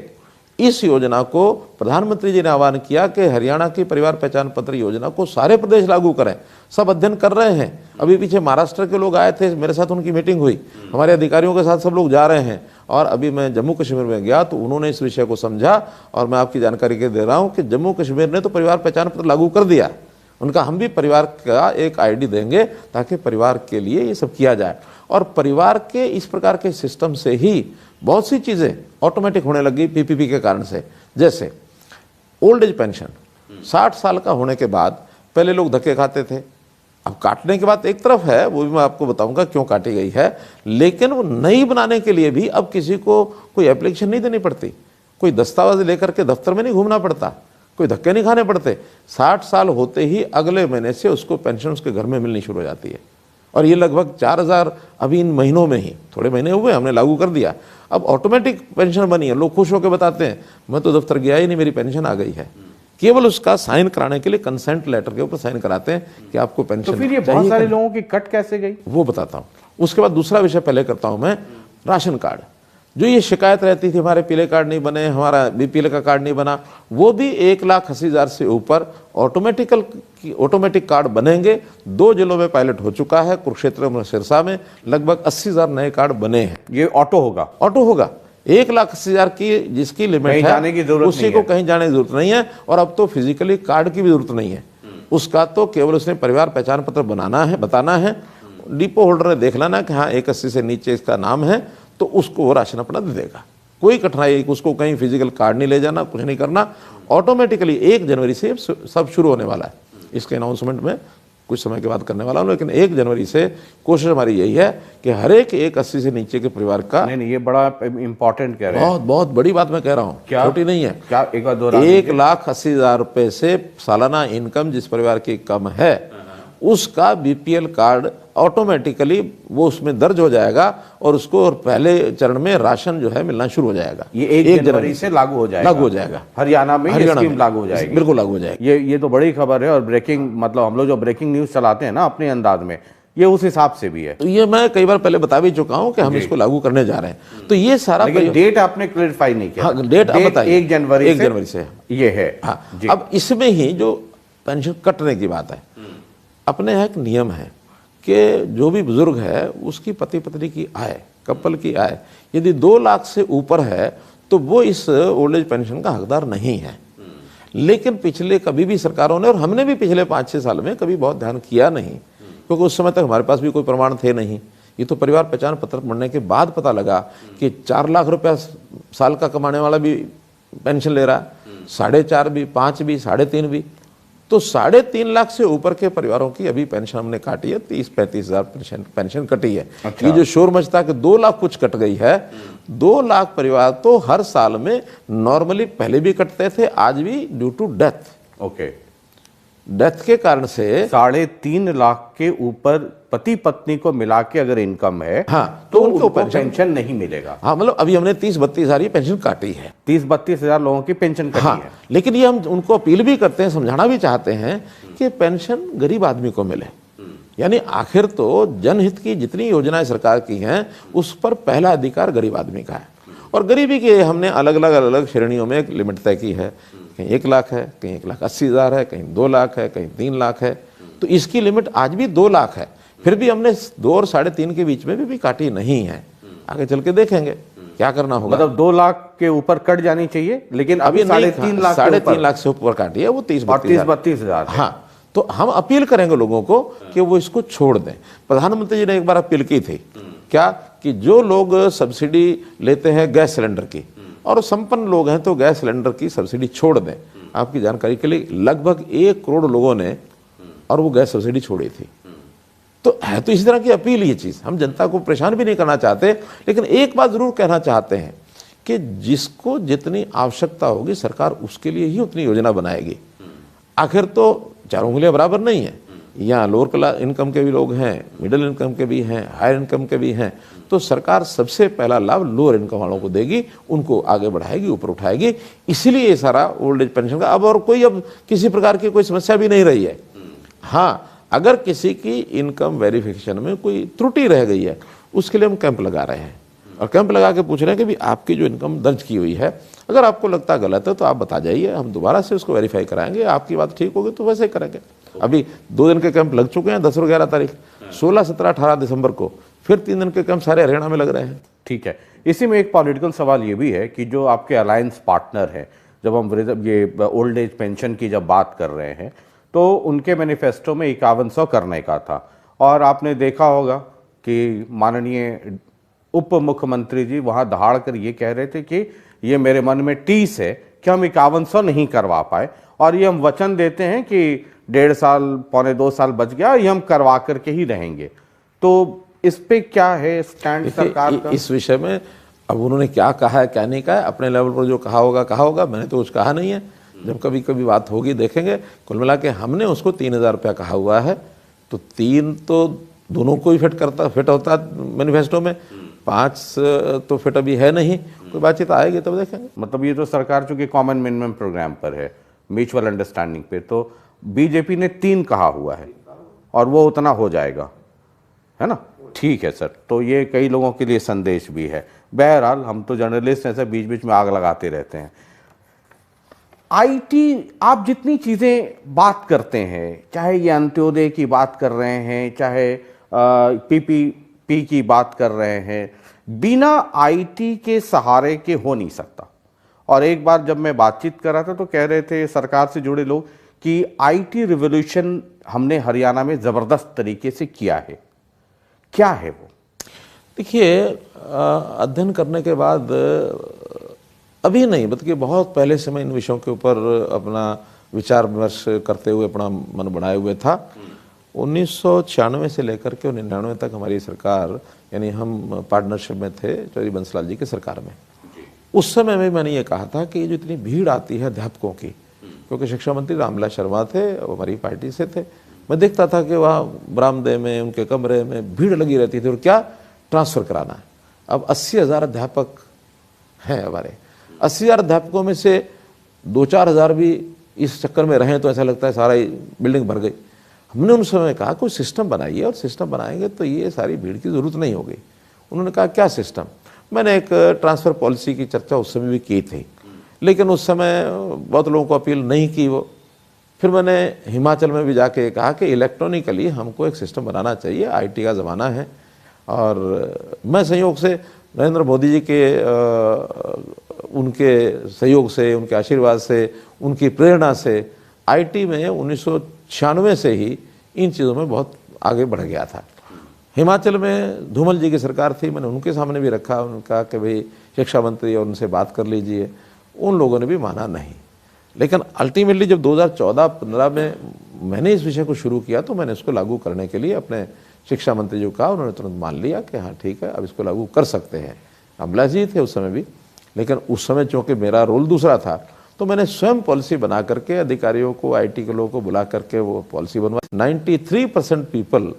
Speaker 2: इस योजना को प्रधानमंत्री जी ने आह्वान किया कि हरियाणा की परिवार पहचान पत्र योजना को सारे प्रदेश लागू करें। सब अध्ययन कर रहे हैं। अभी पीछे महाराष्ट्र के लोग आए थे, मेरे साथ उनकी मीटिंग हुई, हमारे अधिकारियों के साथ सब लोग जा रहे हैं। और अभी मैं जम्मू कश्मीर में गया तो उन्होंने इस विषय को समझा, और मैं आपकी जानकारी के दे रहा हूँ कि जम्मू कश्मीर ने तो परिवार पहचान पत्र लागू कर दिया। उनका हम भी परिवार का एक ID देंगे ताकि परिवार के लिए ये सब किया जाए। और परिवार के इस प्रकार के सिस्टम से ही बहुत सी चीज़ें ऑटोमेटिक होने लगी PPP के कारण से। जैसे ओल्ड एज पेंशन 60 साल का होने के बाद पहले लोग धक्के खाते थे, अब काटने के बाद एक तरफ है, वो भी मैं आपको बताऊंगा क्यों काटी गई है, लेकिन वो नई बनाने के लिए भी अब किसी को कोई एप्लीकेशन नहीं देनी पड़ती, कोई दस्तावेज लेकर के दफ्तर में नहीं घूमना पड़ता, कोई धक्के नहीं खाने पड़ते। 60 साल होते ही अगले महीने से उसको पेंशन उसके घर में मिलनी शुरू हो जाती है। और ये लगभग 4,000 अभी इन महीनों में ही, थोड़े महीने हुए हमने लागू कर दिया, अब ऑटोमेटिक पेंशन बनी है। लोग खुश होकर बताते हैं मैं तो दफ्तर गया ही नहीं, मेरी पेंशन आ गई है। केवल उसका साइन कराने के लिए कंसेंट लेटर के ऊपर साइन कराते हैं कि आपको पेंशन।
Speaker 1: तो फिर ये बहुत सारे लोगों की कट कैसे गई,
Speaker 2: वो बताता हूँ। उसके बाद दूसरा विषय पहले करता हूँ मैं, राशन कार्ड। जो ये शिकायत रहती थी हमारे पीले कार्ड नहीं बने, हमारा BPL का कार्ड नहीं बना, वो भी 1,80,000 से ऊपर ऑटोमेटिक कार्ड बनेंगे। 2 जिलों में पायलट हो चुका है, कुरुक्षेत्र में सिरसा में लगभग 80,000 नए कार्ड बने हैं।
Speaker 1: ये ऑटो होगा?
Speaker 2: ऑटो होगा। 1,80,000 की जिसकी लिमिट है
Speaker 1: जाने की जरूरत
Speaker 2: उसी को कहीं जाने की जरूरत नहीं है। और अब तो फिजिकली कार्ड की भी जरूरत नहीं है, उसका तो केवल उसने परिवार पहचान पत्र बनाना है, बताना है, डिपो होल्डर ने देख लेना कि हाँ 1,80 से नीचे इसका नाम है, तो उसको वो राशन अपना दे देगा। कोई कठिनाई, उसको कहीं फिजिकल कार्ड नहीं ले जाना, कुछ नहीं करना, ऑटोमेटिकली 1 जनवरी से सब शुरू होने वाला है। इसके अनाउंसमेंट में कुछ समय के बाद करने वाला हूँ, लेकिन 1 जनवरी से कोशिश हमारी यही है कि हर एक 80 से नीचे के परिवार का,
Speaker 1: नहीं ये बड़ा इंपॉर्टेंट कह रहे हैं।
Speaker 2: बहुत बहुत बड़ी बात मैं कह रहा हूँ, छोटी नहीं है।
Speaker 1: क्या एक बार दोहरा
Speaker 2: 1,80,000 रुपए से सालाना इनकम जिस परिवार की कम है, उसका बीपीएल कार्ड ऑटोमेटिकली वो उसमें दर्ज हो जाएगा और उसको और पहले चरण में राशन जो है मिलना शुरू हो जाएगा।
Speaker 1: ये 1 जनवरी से लागू हो जाएगा। हरियाणा में ये स्कीम लागू हो जाएगी,
Speaker 2: बिल्कुल लागू हो जाएगी।
Speaker 1: ये तो बड़ी खबर है। और ब्रेकिंग, मतलब हम लोग जो ब्रेकिंग न्यूज चलाते हैं ना अपने अंदाज में, ये उस हिसाब से भी है।
Speaker 2: तो ये मैं कई बार पहले बता भी चुका हूं कि हम इसको लागू करने जा रहे हैं। तो ये सारा
Speaker 1: डेट आपने क्लैरिफाई नहीं किया।
Speaker 2: हाँ, डेट आप बताइए।
Speaker 1: 1 जनवरी
Speaker 2: से
Speaker 1: ये है।
Speaker 2: हाँ, अब इसमें ही जो पेंशन कटने की बात है, अपने यहाँ एक नियम है कि जो भी बुजुर्ग है उसकी पति पत्नी की आय, कपल की आय यदि 2 लाख से ऊपर है तो वो इस ओल्ड एज पेंशन का हकदार नहीं है। लेकिन पिछले कभी भी सरकारों ने, और हमने भी पिछले 5-6 साल में कभी बहुत ध्यान किया नहीं, क्योंकि उस समय तक हमारे पास भी कोई प्रमाण थे नहीं। ये तो परिवार पहचान पत्र बनने के बाद पता लगा कि 4 लाख रुपया साल का कमाने वाला भी पेंशन ले रहा है, 4.5 भी, 5 भी, 3.5 भी। तो 3.5 लाख से ऊपर के परिवारों की अभी पेंशन हमने काटी है, 30-35 हजार पेंशन कटी है।
Speaker 1: अच्छा।
Speaker 2: ये जो शोर मचता कि 2 लाख कुछ कट गई है, 2 लाख परिवार तो हर साल में नॉर्मली पहले भी कटते थे, आज भी due to death.
Speaker 1: Okay,
Speaker 2: death के कारण से
Speaker 1: 3.5 लाख के ऊपर पति पत्नी को मिला के अगर इनकम है,
Speaker 2: हाँ,
Speaker 1: तो उनको पेंशन नहीं मिलेगा।
Speaker 2: हाँ, मतलब अभी हमने 30-32 हजार पेंशन काटी है,
Speaker 1: 30-32 हजार लोगों की पेंशन कटी
Speaker 2: हाँ,
Speaker 1: है।
Speaker 2: लेकिन ये हम उनको अपील भी करते हैं, समझाना भी चाहते हैं कि पेंशन गरीब आदमी को मिले। यानी आखिर तो जनहित की जितनी योजनाएं सरकार की हैं उस पर पहला अधिकार गरीब आदमी का है। और गरीबी के हमने अलग अलग श्रेणियों में एक लिमिट तय की है, कहीं 1 लाख है, कहीं 1,80,000 है, कहीं 2 लाख है, कहीं 3 लाख है। तो इसकी लिमिट आज भी 2 लाख है, फिर भी हमने 2 और 3.5 के बीच में भी काटी नहीं है। आगे चल के देखेंगे क्या करना होगा।
Speaker 1: मतलब 2 लाख के ऊपर कट जानी चाहिए, लेकिन अभी 3.5 लाख,
Speaker 2: 3.5 लाख से ऊपर काटी है, वो
Speaker 1: 30-32 हजार।
Speaker 2: हाँ, तो हम अपील करेंगे लोगों को कि वो इसको छोड़ दें। प्रधानमंत्री जी ने एक बार अपील की थी, क्या कि जो लोग सब्सिडी लेते हैं गैस सिलेंडर की, और संपन्न लोग हैं तो गैस सिलेंडर की सब्सिडी छोड़ दें। आपकी जानकारी के लिए लगभग 1 करोड़ लोगों ने और वो गैस सब्सिडी छोड़ी थी। तो है तो इसी तरह की अपील ये चीज, हम जनता को परेशान भी नहीं करना चाहते, लेकिन एक बात जरूर कहना चाहते हैं कि जिसको जितनी आवश्यकता होगी सरकार उसके लिए ही उतनी योजना बनाएगी। आखिर तो चारों उंगलियां बराबर नहीं है, यहाँ लोअर क्लास इनकम के भी लोग हैं, मिडिल इनकम के भी हैं, हायर इनकम के भी हैं। तो सरकार सबसे पहला लाभ लोअर इनकम वालों को देगी, उनको आगे बढ़ाएगी, ऊपर उठाएगी। इसीलिए ये सारा ओल्ड एज पेंशन का अब किसी प्रकार की कोई समस्या भी नहीं रही है। हाँ, अगर किसी की इनकम वेरिफिकेशन में कोई त्रुटि रह गई है, उसके लिए हम कैंप लगा रहे हैं, और कैंप लगा के पूछ रहे हैं कि भी आपकी जो इनकम दर्ज की हुई है, अगर आपको लगता गलत है तो आप बता जाइए, हम दोबारा से उसको वेरीफाई कराएंगे। आपकी बात ठीक होगी तो वैसे करेंगे। अभी 2 दिन के कैंप लग चुके हैं, 10 और 11 तारीख, 16, 17, 18 दिसंबर को फिर 3 दिन के कैंप सारे हरियाणा में लग रहे हैं।
Speaker 1: ठीक है, इसी में एक पॉलिटिकल सवाल ये भी है कि जो आपके अलायंस पार्टनर है, जब हम ये ओल्ड एज पेंशन की जब बात कर रहे हैं तो उनके मैनिफेस्टो में 5100 करने का था, और आपने देखा होगा कि माननीय उप मुख्यमंत्री जी वहां दहाड़ कर ये कह रहे थे कि ये मेरे मन में टीस है कि हम 5100 नहीं करवा पाए, और ये हम वचन देते हैं कि 1.5 साल, 1.25 साल बच गया, ये हम करवा करके ही रहेंगे। तो इस पे क्या है स्टैंड सरकार का?
Speaker 2: इस विषय में अब उन्होंने क्या कहा है क्या नहीं कहा है, अपने लेवल पर जो कहा होगा, मैंने तो कुछ कहा नहीं है। जब कभी कभी बात होगी देखेंगे। कुल मिला के हमने उसको 3,000 रुपया कहा हुआ है, तो 3 तो दोनों को ही फिट होता मैनिफेस्टो में, 5 तो फिट अभी है नहीं, कोई बातचीत आएगी तब देखेंगे।
Speaker 1: मतलब ये तो सरकार चूंकि कॉमन मिनिमम प्रोग्राम पर है, म्यूचुअल अंडरस्टैंडिंग पे, तो बीजेपी ने 3 कहा हुआ है और वो उतना हो जाएगा, है ना? ठीक है सर, तो ये कई लोगों के लिए संदेश भी है। बहरहाल हम तो जर्नलिस्ट ऐसे बीच बीच में आग लगाते रहते हैं। आईटी, आप जितनी चीजें बात करते हैं, चाहे ये अंत्योदय की बात कर रहे हैं, चाहे पीपीपी की बात कर रहे हैं, बिना आईटी के सहारे के हो नहीं सकता। और एक बार जब मैं बातचीत कर रहा था तो कह रहे थे सरकार से जुड़े लोग कि आईटी रिवॉल्यूशन हमने हरियाणा में जबरदस्त तरीके से किया है। क्या है वो?
Speaker 2: देखिए, अध्ययन करने के बाद अभी नहीं, बल्कि बहुत पहले से मैं इन विषयों के ऊपर अपना विचार विमर्श करते हुए अपना मन बनाए हुए था। 1996 से लेकर के 99 तक हमारी सरकार, यानी हम पार्टनरशिप में थे चौधरी बंसलाल जी की सरकार में। उस समय में मैंने ये कहा था कि जो इतनी भीड़ आती है अध्यापकों की, क्योंकि शिक्षा मंत्री रामविलास शर्मा थे, वो हमारी पार्टी से थे, मैं देखता था कि वहाँ बरामदे में, उनके कमरे में भीड़ लगी रहती थी। और क्या ट्रांसफ़र कराना है। अब 80,000 अध्यापक हैं हमारे, 80,000 अध्यापकों में से 2-4 हज़ार भी इस चक्कर में रहें तो ऐसा लगता है सारा बिल्डिंग भर गई। हमने उन समय कहा कोई सिस्टम बनाइए, और सिस्टम बनाएंगे तो ये सारी भीड़ की ज़रूरत नहीं होगी। उन्होंने कहा क्या सिस्टम। मैंने एक ट्रांसफ़र पॉलिसी की चर्चा उस समय भी की थी, लेकिन उस समय बहुत लोगों को अपील नहीं की वो। फिर मैंने हिमाचल में भी जाके कहा कि इलेक्ट्रॉनिकली हमको एक सिस्टम बनाना चाहिए, आईटी का ज़माना है। और मैं संयोग से नरेंद्र मोदी जी के उनके सहयोग से, उनके आशीर्वाद से, उनकी प्रेरणा से आईटी में 1996 से ही इन चीज़ों में बहुत आगे बढ़ गया था। हिमाचल में धूमल जी की सरकार थी, मैंने उनके सामने भी रखा, उन्होंने कहा कि भाई शिक्षा मंत्री और उनसे बात कर लीजिए। उन लोगों ने भी माना नहीं। लेकिन अल्टीमेटली जब 2014-15 में मैंने इस विषय को शुरू किया तो मैंने इसको लागू करने के लिए अपने शिक्षा मंत्री जी को कहा, उन्होंने तुरंत मान लिया कि हाँ ठीक है, अब इसको लागू कर सकते हैं। रामविलास जी थे उस समय भी, लेकिन उस समय चूँकि मेरा रोल दूसरा था तो मैंने स्वयं पॉलिसी बना करके अधिकारियों को, आईटी के लोगों को बुला करके वो पॉलिसी बनवाई। 93% पीपल,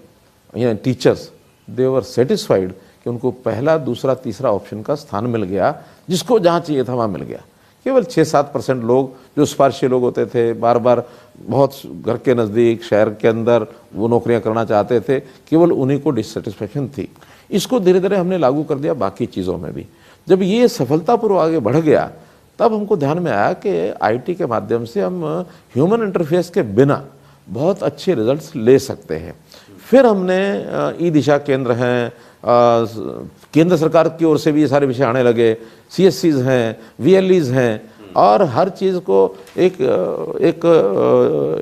Speaker 2: यानी टीचर्स, दे वर सेटिस्फाइड कि उनको पहला, दूसरा, तीसरा ऑप्शन का स्थान मिल गया, जिसको जहाँ चाहिए था वहाँ मिल गया। केवल 6-7% लोग जो सिफारशी लोग होते थे, बार बार बहुत घर के नज़दीक, शहर के अंदर वो नौकरियां करना चाहते थे, केवल उन्हीं को डिससेटिस्फैक्शन थी। इसको धीरे धीरे हमने लागू कर दिया बाकी चीज़ों में भी। जब ये सफलतापूर्वक आगे बढ़ गया तब हमको ध्यान में आया कि आईटी के माध्यम से हम ह्यूमन इंटरफेस के बिना बहुत अच्छे रिजल्ट्स ले सकते हैं। फिर हमने ई दिशा केंद्र हैं, केंद्र सरकार की ओर से भी ये सारे विषय आने लगे, CSCs हैं, VLEs हैं, और हर चीज़ को एक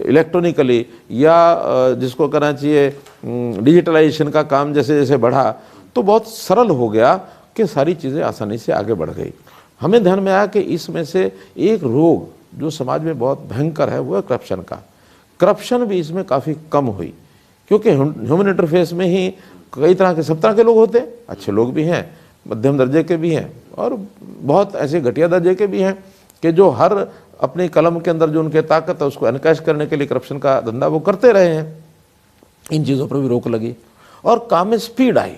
Speaker 2: इलेक्ट्रॉनिकली या जिसको करना चाहिए डिजिटलाइजेशन का काम जैसे जैसे बढ़ा तो बहुत सरल हो गया कि सारी चीज़ें आसानी से आगे बढ़ गई। हमें ध्यान में आया कि इसमें से एक रोग जो समाज में बहुत भयंकर है वो है करप्शन का। करप्शन भी इसमें काफ़ी कम हुई, क्योंकि ह्यूमन इंटरफेस में ही कई तरह के, सब तरह के लोग होते हैं, अच्छे लोग भी हैं, मध्यम दर्जे के भी हैं, और बहुत ऐसे घटिया दर्जे के भी हैं कि जो हर अपनी कलम के अंदर जो उनके ताकत है उसको एनकैश करने के लिए करप्शन का धंधा वो करते रहे हैं। इन चीज़ों पर भी रोक लगी और काम में स्पीड आई।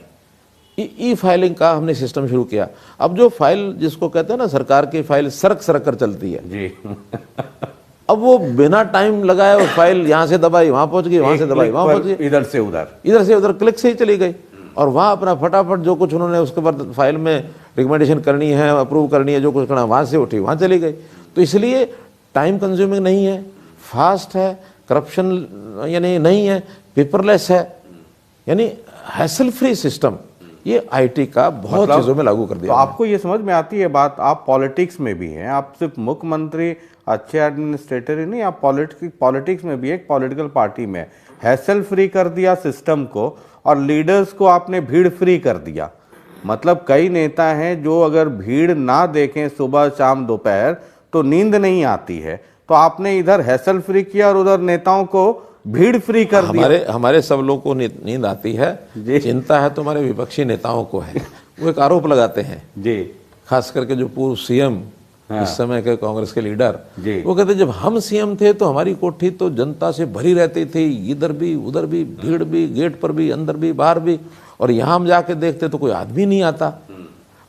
Speaker 2: ई फाइलिंग का हमने सिस्टम शुरू किया। अब जो फाइल जिसको कहते हैं ना, सरकार की फाइल सरक सरक कर चलती है जी। अब वो बिना टाइम लगाए वो फाइल यहाँ से दबाई वहाँ पहुँच गई, वहाँ से दबाई वहाँ पहुँच गई,
Speaker 1: इधर से उधर
Speaker 2: क्लिक से ही चली गई। और वहाँ अपना फटाफट जो कुछ उन्होंने उसके बाद फाइल में रिकमेंडेशन करनी है, अप्रूव करनी है, जो कुछ करना वहाँ से उठी वहाँ चली गई। तो इसलिए टाइम कंज्यूमिंग नहीं है, फास्ट है, करप्शन यानी नहीं है, पेपरलेस है, यानी हैसल फ्री सिस्टम ये आईटी का बहुत चीज़ों में लागू कर दिया।
Speaker 1: तो आपको ये समझ में आती है बात, आप पॉलिटिक्स में भी हैं, आप सिर्फ मुख्यमंत्री अच्छे एडमिनिस्ट्रेटर ही नहीं, आप पॉलिटिक्स में भी, एक पॉलिटिकल पार्टी में हैसल फ्री कर दिया सिस्टम को, और लीडर्स को आपने भीड़ फ्री कर दिया। मतलब कई नेता हैं जो अगर भीड़ ना देखें सुबह शाम दोपहर तो नींद नहीं आती है, तो आपने इधर हैसल फ्री किया और उधर नेताओं को भीड़ फ्री कर दिया।
Speaker 2: हमारे सब लोगों को नींद आती है, चिंता है तो हमारे विपक्षी नेताओं को है। वो एक आरोप लगाते हैं जी, खास करके जो पूर्व सीएम इस समय के कांग्रेस के लीडर, वो कहते जब हम सीएम थे तो हमारी कोठी तो जनता से भरी रहती थी, इधर भी उधर भी भीड़ भी, गेट पर भी, अंदर भी बाहर भी, और यहाँ हम जाके देखते तो कोई आदमी नहीं आता।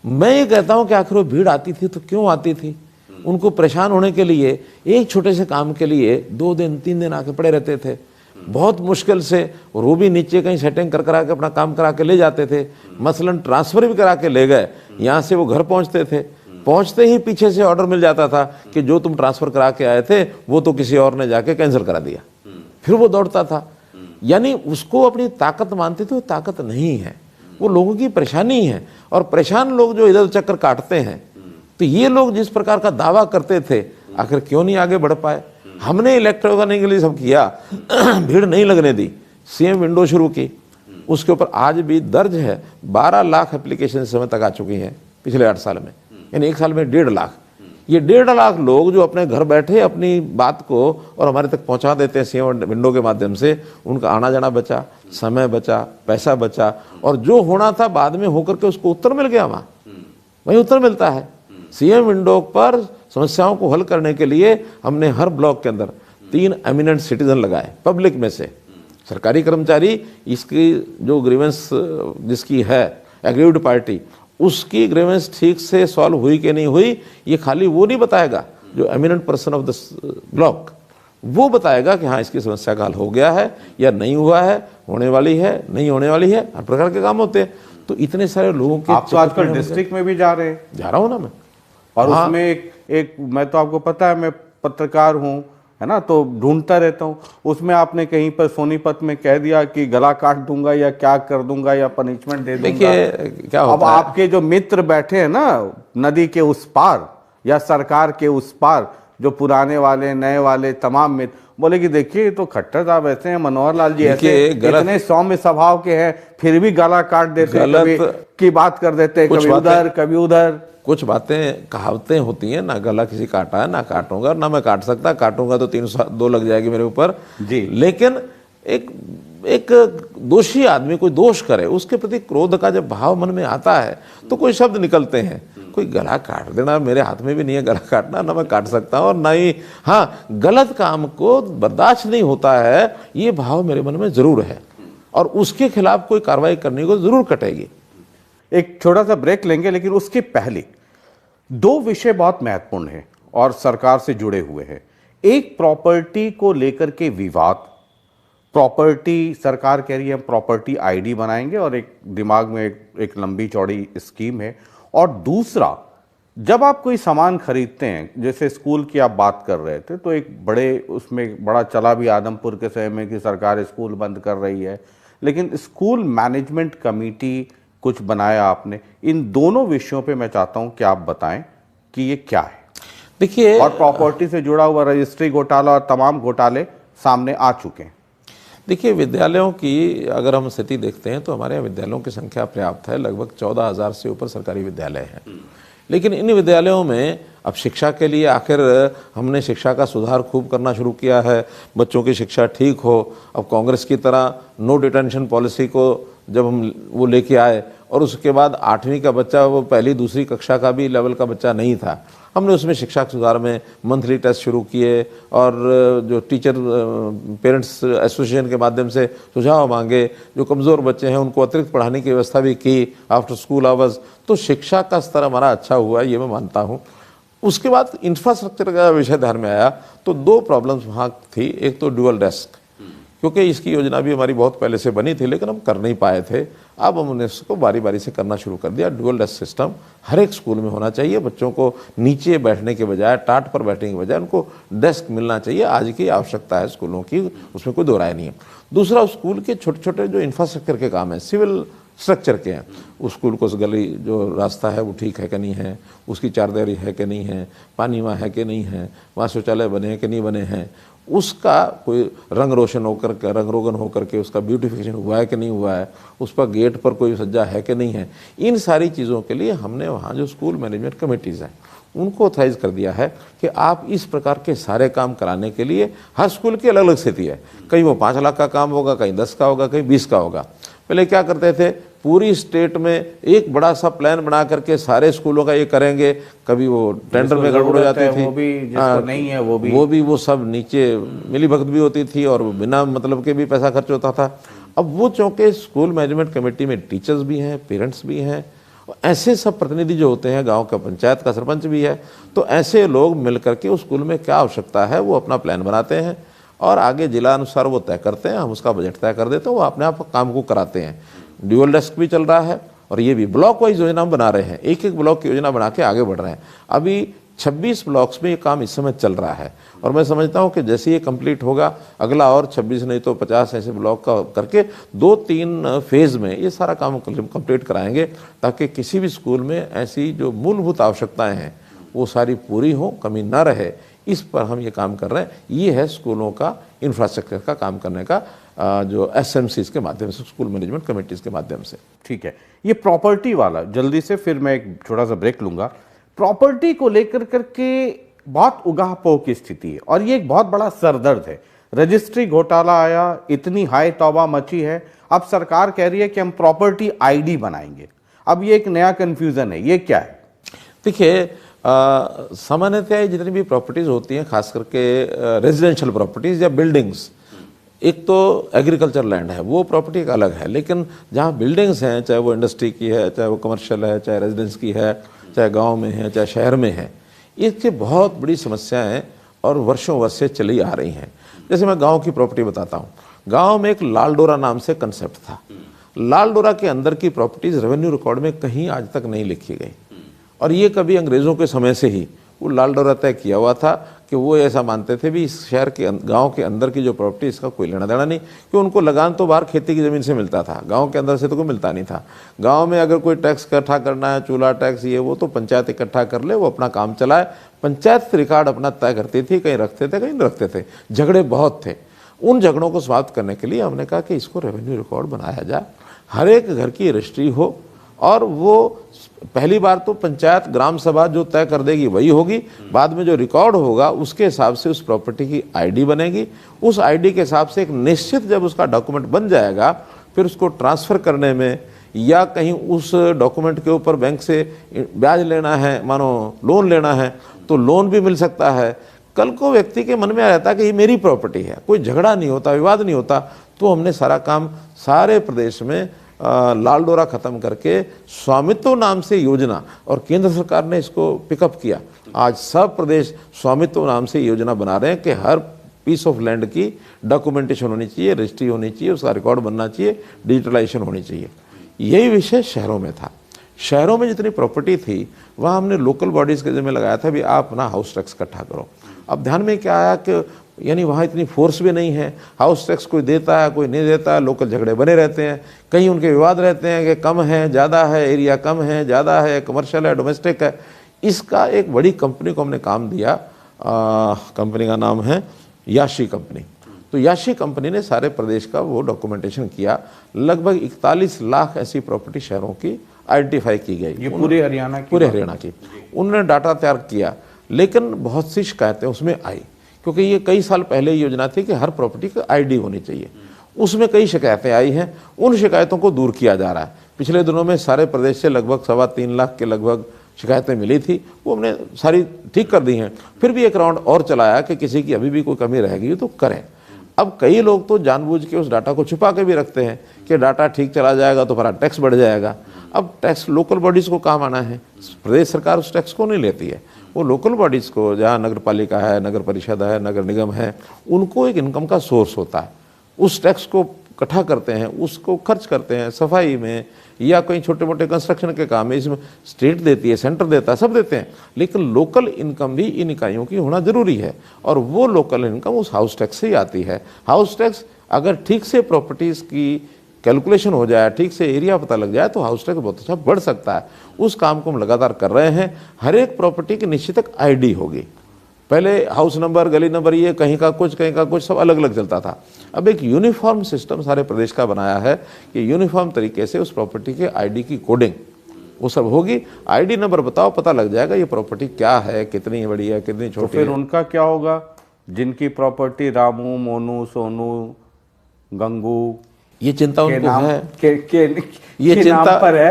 Speaker 2: मैं ये कहता हूँ कि आखिर वो भीड़ आती थी तो क्यों आती थी? उनको परेशान होने के लिए, एक छोटे से काम के लिए 2 दिन 3 दिन आके पड़े रहते थे। बहुत मुश्किल से वो भी नीचे कहीं सेटिंग कर करा के अपना काम करा के ले जाते थे। मसलन ट्रांसफ़र भी करा के ले गए, यहाँ से वो घर पहुँचते थे, पहुँचते ही पीछे से ऑर्डर मिल जाता था कि जो तुम ट्रांसफ़र करा के आए थे वो तो किसी और ने जाके कैंसिल करा दिया। फिर वो दौड़ता था, यानी उसको अपनी ताकत मानते थे। वो ताकत नहीं है, वो लोगों की परेशानी है। और परेशान लोग जो इधर चक्कर काटते हैं, तो ये लोग जिस प्रकार का दावा करते थे आखिर क्यों नहीं आगे बढ़ पाए? हमने इलेक्ट करने के लिए सब किया, भीड़ नहीं लगने दी, सीएम विंडो शुरू की, उसके ऊपर आज भी दर्ज है 12 लाख एप्लीकेशन समय तक आ चुकी हैं पिछले 8 साल में, यानी 1 साल में 1.5 लाख। ये 1.5 लाख लोग जो अपने घर बैठे अपनी बात को और हमारे तक पहुंचा देते हैं सीएम विंडो के माध्यम से, उनका आना जाना बचा, समय बचा, पैसा बचा, और जो होना था बाद में होकर के उसको उत्तर मिल गया। वहीं उत्तर मिलता है। सीएम विंडो पर समस्याओं को हल करने के लिए हमने हर ब्लॉक के अंदर 3 एमिनेंट सिटीजन लगाए पब्लिक में से। सरकारी कर्मचारी, इसकी जो ग्रीवेंस जिसकी है एग्रीव्ड पार्टी, उसकी ग्रीवेंस ठीक से सॉल्व हुई कि नहीं हुई, ये खाली वो नहीं बताएगा, जो eminent person of the block वो बताएगा कि हाँ इसकी समस्या का हल हो गया है या नहीं हुआ है, होने वाली है, नहीं होने वाली है। हर प्रकार के काम होते हैं। तो इतने सारे लोगों के,
Speaker 1: आप तो आजकल डिस्ट्रिक्ट में भी जा रहे हैं।
Speaker 2: जा रहा हूं ना मैं,
Speaker 1: और उसमें एक मैं तो आपको पता है मैं पत्रकार हूं, है ना, तो ढूंढता रहता हूं। उसमें आपने कहीं पर सोनीपत में कह दिया कि गला काट दूंगा या क्या कर दूंगा या पनिशमेंट दे दूंगा।
Speaker 2: देखिए क्या होता
Speaker 1: अब आपके जो मित्र बैठे हैं ना नदी के उस पार या सरकार के उस पार, जो पुराने वाले नए वाले तमाम मित्र बोले कि देखिए तो खट्टर साहब ऐसे हैं, मनोहर लाल जी ऐसे इतने सौम्य स्वभाव के हैं, फिर भी गला काट देते हैं, कभी की बात कर देते हैं, कभी उधर कभी उधर।
Speaker 2: कुछ बातें कहावतें होती हैं ना, गला किसी काटा है ना काटूंगा, ना मैं काट सकता, काटूंगा तो 302 लग जाएगी मेरे ऊपर
Speaker 1: जी।
Speaker 2: लेकिन एक दोषी आदमी कोई दोष करे, उसके प्रति क्रोध का जब भाव मन में आता है तो कोई शब्द निकलते हैं। कोई गला काट देना मेरे हाथ में भी नहीं है, गला काटना, ना मैं काट सकता हूं और ना ही, हाँ गलत काम को बर्दाश्त नहीं होता है, ये भाव मेरे मन में जरूर है और उसके खिलाफ कोई कार्रवाई करने को जरूर कटेगी।
Speaker 1: एक छोटा सा ब्रेक लेंगे, लेकिन उसके पहले 2 विषय बहुत महत्वपूर्ण हैं और सरकार से जुड़े हुए हैं। एक प्रॉपर्टी को लेकर के विवाद, प्रॉपर्टी सरकार कह रही है हम प्रॉपर्टी आईडी बनाएंगे और एक दिमाग में एक लंबी चौड़ी स्कीम है। और दूसरा, जब आप कोई सामान खरीदते हैं, जैसे स्कूल की आप बात कर रहे थे, तो एक बड़े उसमें बड़ा चला भी आदमपुर के समय में कि सरकार स्कूल बंद कर रही है, लेकिन स्कूल मैनेजमेंट कमेटी कुछ बनाया आपने। इन दोनों विषयों पे मैं चाहता हूं कि आप बताएं कि ये क्या है।
Speaker 2: देखिए,
Speaker 1: और प्रॉपर्टी से जुड़ा हुआ रजिस्ट्री घोटाला और तमाम घोटाले सामने आ चुके हैं।
Speaker 2: देखिए, विद्यालयों की अगर हम स्थिति देखते हैं तो हमारे यहाँ विद्यालयों की संख्या पर्याप्त है, लगभग 14,000 से ऊपर सरकारी विद्यालय हैं। लेकिन इन विद्यालयों में अब शिक्षा के लिए आखिर हमने शिक्षा का सुधार खूब करना शुरू किया है, बच्चों की शिक्षा ठीक हो। अब कांग्रेस की तरह नो डिटेंशन पॉलिसी को जब हम वो लेके आए और उसके बाद 8वीं का बच्चा वो पहली दूसरी कक्षा का भी लेवल का बच्चा नहीं था, हमने उसमें शिक्षा सुधार में मंथली टेस्ट शुरू किए और जो टीचर पेरेंट्स एसोसिएशन के माध्यम से सुझाव मांगे, जो कमज़ोर बच्चे हैं उनको अतिरिक्त पढ़ाने की व्यवस्था भी की आफ्टर स्कूल आवर्स। तो शिक्षा का स्तर हमारा अच्छा हुआ, ये मैं मानता हूँ। उसके बाद इंफ्रास्ट्रक्चर का विषय ध्यान में आया तो 2 प्रॉब्लम्स वहाँ थी। एक तो ड्यूअल डेस्क, क्योंकि इसकी योजना भी हमारी बहुत पहले से बनी थी लेकिन हम कर नहीं पाए थे। अब हमने इसको बारी बारी से करना शुरू कर दिया। ड्यूअल डेस्क सिस्टम हर एक स्कूल में होना चाहिए। बच्चों को नीचे बैठने के बजाय, टाट पर बैठने के बजाय उनको डेस्क मिलना चाहिए। आज की आवश्यकता है स्कूलों की, उसमें कोई दो राय नहीं है। दूसरा, स्कूल के छोटे छोटे जो इंफ्रास्ट्रक्चर के काम है, सिविल स्ट्रक्चर के हैं, उस स्कूल को गली जो रास्ता है वो ठीक है कि नहीं है, उसकी चारदीवारी है कि नहीं है, पानी वहाँ है कि नहीं है, वहाँ शौचालय बने हैं कि नहीं बने हैं, उसका कोई रंग रोशन होकर के, रंग रोगन होकर के उसका ब्यूटिफिकेशन हुआ है कि नहीं हुआ है, उस पर गेट पर कोई सज्जा है कि नहीं है। इन सारी चीज़ों के लिए हमने वहाँ जो स्कूल मैनेजमेंट कमेटीज़ हैं उनको ऑथराइज कर दिया है कि आप इस प्रकार के सारे काम कराने के लिए, हर स्कूल की अलग अलग स्थिति है, कहीं वो 5 लाख का काम होगा, कहीं 10 का होगा, कहीं 20 का होगा। पहले क्या करते थे, पूरी स्टेट में एक बड़ा सा प्लान बना करके सारे स्कूलों का ये करेंगे, कभी वो टेंडर में गड़बड़ हो जाती थी,
Speaker 1: वो भी जिसको नहीं है
Speaker 2: वो सब नीचे मिली भगत भी होती थी और बिना मतलब के भी पैसा खर्च होता था। अब वो चूँकि स्कूल मैनेजमेंट कमेटी में टीचर्स भी हैं, पेरेंट्स भी हैं, ऐसे सब प्रतिनिधि जो होते हैं, गांव का पंचायत का सरपंच भी है, तो ऐसे लोग मिलकर के उस स्कूल में क्या आवश्यकता है वो अपना प्लान बनाते हैं और आगे जिला अनुसार वो तय करते हैं, हम उसका बजट तय कर देते हैं, वो अपने आप काम को कराते हैं। ड्यूअल डेस्क भी चल रहा है और ये भी ब्लॉक वाइज योजना हम बना रहे हैं, एक एक ब्लॉक की योजना बना के आगे बढ़ रहे हैं। अभी 26 ब्लॉक्स में ये काम इस समय चल रहा है और मैं समझता हूँ कि जैसे ये कंप्लीट होगा, अगला और 26 नहीं तो 50 ऐसे ब्लॉक का करके 2-3 फेज में ये सारा काम कंप्लीट कराएंगे, ताकि किसी भी स्कूल में ऐसी जो मूलभूत आवश्यकताएं हैं वो सारी पूरी हो, कमी ना रहे। इस पर हम ये काम कर रहे हैं। ये है स्कूलों का इंफ्रास्ट्रक्चर का काम करने का जो SMCs के माध्यम से, स्कूल मैनेजमेंट कमेटीज़ के माध्यम से।
Speaker 1: ठीक है, ये प्रॉपर्टी वाला जल्दी से, फिर मैं एक छोटा सा ब्रेक लूंगा। प्रॉपर्टी को लेकर करके बहुत उगाहपोह की स्थिति है और ये एक बहुत बड़ा सरदर्द है। रजिस्ट्री घोटाला आया, इतनी हाई तौबा मची है, अब सरकार कह रही है कि हम प्रॉपर्टी आईडी बनाएंगे। अब ये एक नया कंफ्यूजन है, ये क्या है?
Speaker 2: देखिए, सामान्यतः जितनी भी प्रॉपर्टीज होती हैं, खास करके रेजिडेंशियल प्रॉपर्टीज या बिल्डिंग्स, एक तो एग्रीकल्चर लैंड है, वो प्रॉपर्टी एक अलग है, लेकिन जहाँ बिल्डिंग्स हैं, चाहे वो इंडस्ट्री की है, चाहे वो कमर्शियल है, चाहे रेजिडेंस की है, चाहे गांव में है, चाहे शहर में है, इसकी बहुत बड़ी समस्याएं और वर्षों वर्ष से चली आ रही हैं। जैसे मैं गांव की प्रॉपर्टी बताता हूँ। गांव में एक लाल डोरा नाम से कंसेप्ट था। लाल डोरा के अंदर की प्रॉपर्टीज रेवेन्यू रिकॉर्ड में कहीं आज तक नहीं लिखी गई, और ये कभी अंग्रेज़ों के समय से ही वो लाल डोरा तय किया हुआ था कि वो ऐसा मानते थे भी इस शहर के गांव के अंदर की जो प्रॉपर्टी, इसका कोई लेना देना नहीं, कि उनको लगान तो बाहर खेती की ज़मीन से मिलता था, गांव के अंदर से तो कोई मिलता नहीं था। गांव में अगर कोई टैक्स इकट्ठा करना है, चूल्हा टैक्स ये वो, तो पंचायत इकट्ठा कर ले, वो अपना काम चलाए। पंचायत रिकॉर्ड अपना तय करती थी, कहीं रखते थे कहीं नहीं रखते थे, झगड़े बहुत थे। उन झगड़ों को समाप्त करने के लिए हमने कहा कि इसको रेवेन्यू रिकॉर्ड बनाया जाए, हर एक घर की रजिस्ट्री हो, और वो पहली बार तो पंचायत ग्राम सभा जो तय कर देगी वही होगी, बाद में जो रिकॉर्ड होगा उसके हिसाब से उस प्रॉपर्टी की आईडी बनेगी। उस आईडी के हिसाब से एक निश्चित जब उसका डॉक्यूमेंट बन जाएगा, फिर उसको ट्रांसफ़र करने में या कहीं उस डॉक्यूमेंट के ऊपर बैंक से ब्याज लेना है, मानो लोन लेना है, तो लोन भी मिल सकता है। कल को व्यक्ति के मन में आ जाता है कि ये मेरी प्रॉपर्टी है, कोई झगड़ा नहीं होता, विवाद नहीं होता। तो हमने सारा काम सारे प्रदेश में लाल डोरा खत्म करके स्वामित्व नाम से योजना, और केंद्र सरकार ने इसको पिकअप किया। आज सब प्रदेश स्वामित्व नाम से योजना बना रहे हैं कि हर पीस ऑफ लैंड की डॉक्यूमेंटेशन होनी चाहिए, रजिस्ट्री होनी चाहिए, उसका रिकॉर्ड बनना चाहिए, डिजिटलाइजेशन होनी चाहिए। यही विषय शहरों में था। शहरों में जितनी प्रॉपर्टी थी वहाँ हमने लोकल बॉडीज़ के जिम्मे लगाया था भी आप अपना हाउस टैक्स इकट्ठा करो। अब ध्यान में क्या आया कि यानी वहाँ इतनी फोर्स भी नहीं है, हाउस टैक्स कोई देता है कोई नहीं देता है, लोकल झगड़े बने रहते हैं, कहीं उनके विवाद रहते हैं कि कम है ज़्यादा है, एरिया कम है ज़्यादा है, कमर्शियल है डोमेस्टिक है। इसका एक बड़ी कंपनी को हमने काम दिया, कंपनी का नाम है याशी कंपनी। तो याशी कंपनी ने सारे प्रदेश का वो डॉक्यूमेंटेशन किया। लगभग 41 लाख ऐसी प्रॉपर्टी शहरों की आइडेंटिफाई की गई।
Speaker 1: ये पूरे हरियाणा की?
Speaker 2: पूरे हरियाणा की। उन्होंने डाटा तैयार किया, लेकिन बहुत सी शिकायतें उसमें आई, क्योंकि ये कई साल पहले योजना थी कि हर प्रॉपर्टी की आईडी होनी चाहिए। उसमें कई शिकायतें आई हैं, उन शिकायतों को दूर किया जा रहा है। पिछले दिनों में सारे प्रदेश से लगभग 3.25 लाख के लगभग शिकायतें मिली थी, वो हमने सारी ठीक कर दी हैं। फिर भी एक राउंड और चलाया कि किसी की अभी भी कोई कमी रहेगी तो करें। अब कई लोग तो जानबूझ के उस डाटा को छुपा के भी रखते हैं कि डाटा ठीक चला जाएगा तो हमारा टैक्स बढ़ जाएगा। अब टैक्स लोकल बॉडीज़ को काम आना है, प्रदेश सरकार उस टैक्स को नहीं लेती है, वो लोकल बॉडीज़ को, जहाँ नगर पालिका है, नगर परिषद है, नगर निगम है, उनको एक इनकम का सोर्स होता है। उस टैक्स को इकट्ठा करते हैं, उसको खर्च करते हैं सफाई में या कहीं छोटे मोटे कंस्ट्रक्शन के काम में। इसमें स्टेट देती है, सेंटर देता है, सब देते हैं, लेकिन लोकल इनकम भी इन इकाइयों की होना जरूरी है, और वो लोकल इनकम उस हाउस टैक्स से ही आती है। हाउस टैक्स अगर ठीक से प्रॉपर्टीज़ की कैलकुलेशन हो जाए, ठीक से एरिया पता लग जाए, तो हाउस टैक्स बहुत अच्छा बढ़ सकता है। उस काम को हम लगातार कर रहे हैं। हर एक प्रॉपर्टी की निश्चित एक आईडी होगी। पहले हाउस नंबर, गली नंबर, ये कहीं का कुछ सब अलग अलग चलता था। अब एक यूनिफॉर्म सिस्टम सारे प्रदेश का बनाया है कि यूनिफॉर्म तरीके से उस प्रॉपर्टी के आईडी की कोडिंग वो सब होगी। आईडी नंबर बताओ, पता लग जाएगा ये प्रॉपर्टी क्या है, कितनी बड़ी है, कितनी छोटी है।
Speaker 1: तो फिर उनका क्या होगा जिनकी प्रॉपर्टी रामू, मोनू, सोनू, गंगू,
Speaker 2: ये चिंता उनको है,
Speaker 1: ये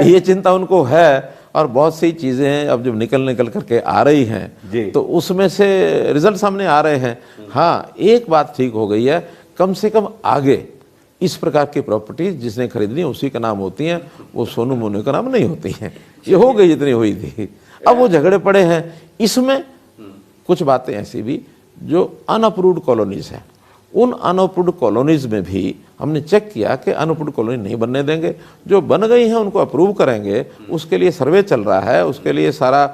Speaker 2: ये चिंता उनको है। और बहुत सी चीज़ें अब जब निकल करके आ रही हैं तो उसमें से रिजल्ट सामने आ रहे हैं। हाँ, एक बात ठीक हो गई है, कम से कम आगे इस प्रकार की प्रॉपर्टीज जिसने खरीदनी उसी का नाम होती हैं, वो सोनू मोनू का नाम नहीं होती हैं। ये हो गई जितनी हुई थी, अब वो झगड़े पड़े हैं। इसमें कुछ बातें ऐसी भी जो अनअप्रूव्ड कॉलोनीज हैं, उन अनअप्रूव्ड कॉलोनीज में भी हमने चेक किया कि अनअप्रूव्ड कॉलोनी नहीं बनने देंगे। जो बन गई हैं उनको अप्रूव करेंगे, उसके लिए सर्वे चल रहा है, उसके लिए सारा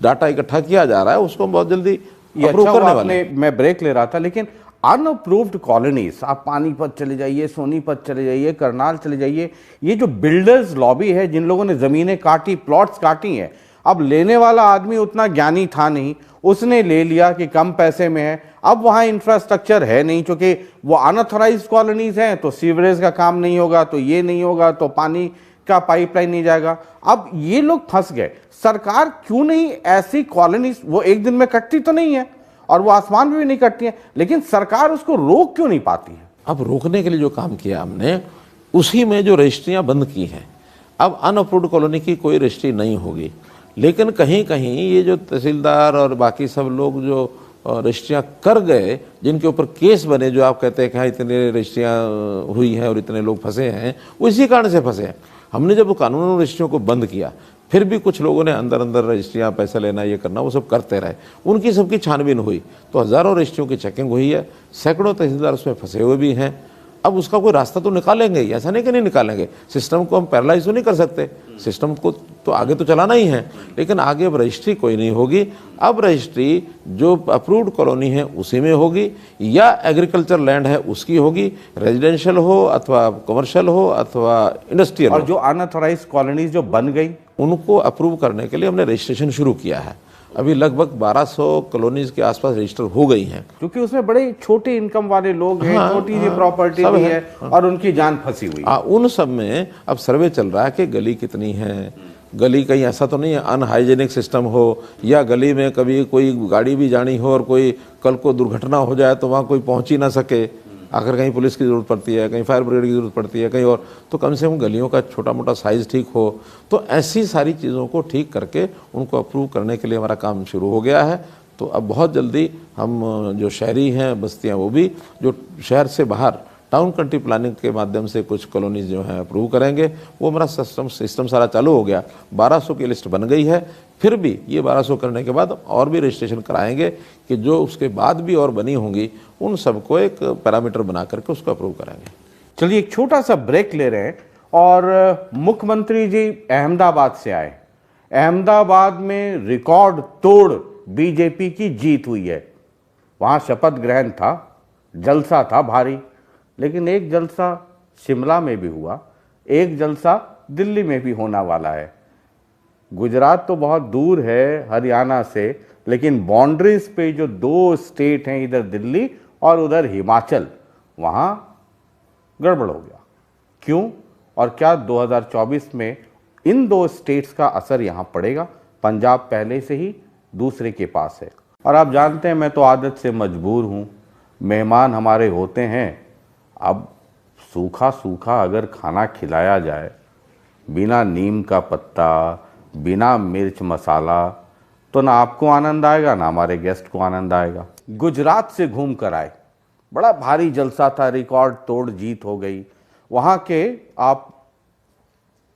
Speaker 2: डाटा इकट्ठा किया जा रहा है, उसको हम बहुत जल्दी अप्रूव करने वाले हैं।
Speaker 1: मैं ब्रेक ले रहा था, लेकिन अनअप्रूव्ड कॉलोनीज, आप पानीपत चले जाइए, सोनीपत चले जाइए, करनाल चले जाइए, ये जो बिल्डर्स लॉबी है, जिन लोगों ने जमीनें काटी, प्लॉट्स काटी हैं, अब लेने वाला आदमी उतना ज्ञानी था नहीं, उसने ले लिया कि कम पैसे में है। अब वहाँ इंफ्रास्ट्रक्चर है नहीं, क्योंकि वो अनऑथराइज्ड कॉलोनीज हैं, तो सीवरेज का काम नहीं होगा, तो ये नहीं होगा, तो पानी का पाइपलाइन नहीं जाएगा। अब ये लोग फंस गए। सरकार क्यों नहीं ऐसी कॉलोनीज, वो एक दिन में कटती तो नहीं है और वो आसमान में भी नहीं कटती है, लेकिन सरकार उसको रोक क्यों नहीं पाती है?
Speaker 2: अब रोकने के लिए जो काम किया हमने, उसी में जो रजिस्ट्रियां बंद की हैं, अब अनअप्रूव्ड कॉलोनी की कोई रजिस्ट्री नहीं होगी। लेकिन कहीं कहीं ये जो तहसीलदार और बाकी सब लोग जो रजिस्ट्रियां कर गए, जिनके ऊपर केस बने, जो आप कहते हैं कि हाँ इतने रजिस्ट्रियां हुई हैं और इतने लोग फंसे हैं, वो इसी कारण से फंसे हैं। हमने जब कानूनी रजिस्ट्रियों को बंद किया, फिर भी कुछ लोगों ने अंदर अंदर रजिस्ट्रियां, पैसा लेना, ये करना, वो सब करते रहे। उनकी सबकी छानबीन हुई तो हज़ारों रजिस्ट्रियों की चेकिंग हुई है, सैकड़ों तहसीलदार उसमें फंसे हुए भी हैं। अब उसका कोई रास्ता तो निकालेंगे ही, ऐसा नहीं कि नहीं निकालेंगे। सिस्टम को हम पैरालाइज तो नहीं कर सकते, सिस्टम को तो आगे तो चलाना ही है, लेकिन आगे अब रजिस्ट्री कोई नहीं होगी। अब रजिस्ट्री जो अप्रूव्ड कॉलोनी है उसी में होगी, या एग्रीकल्चर लैंड है उसकी होगी, रेजिडेंशियल हो अथवा कमर्शियल हो अथवा इंडस्ट्रियल।
Speaker 1: और जो अनऑथराइज कॉलोनीज जो बन गई,
Speaker 2: उनको अप्रूव करने के लिए हमने रजिस्ट्रेशन शुरू किया है। अभी लगभग 1200 कॉलोनीज के आसपास रजिस्टर हो गई हैं,
Speaker 1: क्योंकि उसमें बड़े छोटे इनकम वाले लोग हैं,
Speaker 2: हाँ,
Speaker 1: छोटी सी प्रॉपर्टी भी है और उनकी जान फंसी हुई है।
Speaker 2: उन सब में अब सर्वे चल रहा है कि गली कितनी है, गली कहीं ऐसा तो नहीं है अनहाइजेनिक सिस्टम हो, या गली में कभी कोई गाड़ी भी जानी हो और कोई कल को दुर्घटना हो जाए तो वहाँ कोई पहुँच ही ना सके। आखिर कहीं पुलिस की ज़रूरत पड़ती है, कहीं फायर ब्रिगेड की ज़रूरत पड़ती है, कहीं और, तो कम से कम गलियों का छोटा मोटा साइज़ ठीक हो। तो ऐसी सारी चीज़ों को ठीक करके उनको अप्रूव करने के लिए हमारा काम शुरू हो गया है। तो अब बहुत जल्दी हम जो शहरी हैं बस्तियां, वो भी जो शहर से बाहर टाउन कंट्री प्लानिंग के माध्यम से कुछ कॉलोनीज जो हैं अप्रूव करेंगे। वो हमारा सिस्टम सारा चालू हो गया। 1200 की लिस्ट बन गई है। फिर भी ये 1200 करने के बाद और भी रजिस्ट्रेशन कराएंगे कि जो उसके बाद भी और बनी होंगी, उन सबको एक पैरामीटर बना करके उसको अप्रूव करेंगे।
Speaker 1: चलिए एक छोटा सा ब्रेक ले रहे हैं और मुख्यमंत्री जी अहमदाबाद से आए। अहमदाबाद में रिकॉर्ड तोड़ बीजेपी की जीत हुई है। वहां शपथ ग्रहण था, जलसा था भारी, लेकिन एक जलसा शिमला में भी हुआ, एक जलसा दिल्ली में भी होने वाला है। गुजरात तो बहुत दूर है हरियाणा से, लेकिन बाउंड्रीज पे जो दो स्टेट हैं, इधर दिल्ली और उधर हिमाचल, वहां गड़बड़ हो गया। क्यों और क्या 2024 में इन दो स्टेट्स का असर यहां पड़ेगा? पंजाब पहले से ही दूसरे के पास है। और आप जानते हैं मैं तो आदत से मजबूर हूं, मेहमान हमारे होते हैं, अब सूखा सूखा अगर खाना खिलाया जाए, बिना नीम का पत्ता, बिना मिर्च मसाला, तो ना आपको आनंद आएगा ना हमारे गेस्ट को आनंद आएगा। गुजरात से घूम कर आए, बड़ा भारी जलसा था, रिकॉर्ड तोड़ जीत हो गई। वहाँ के आप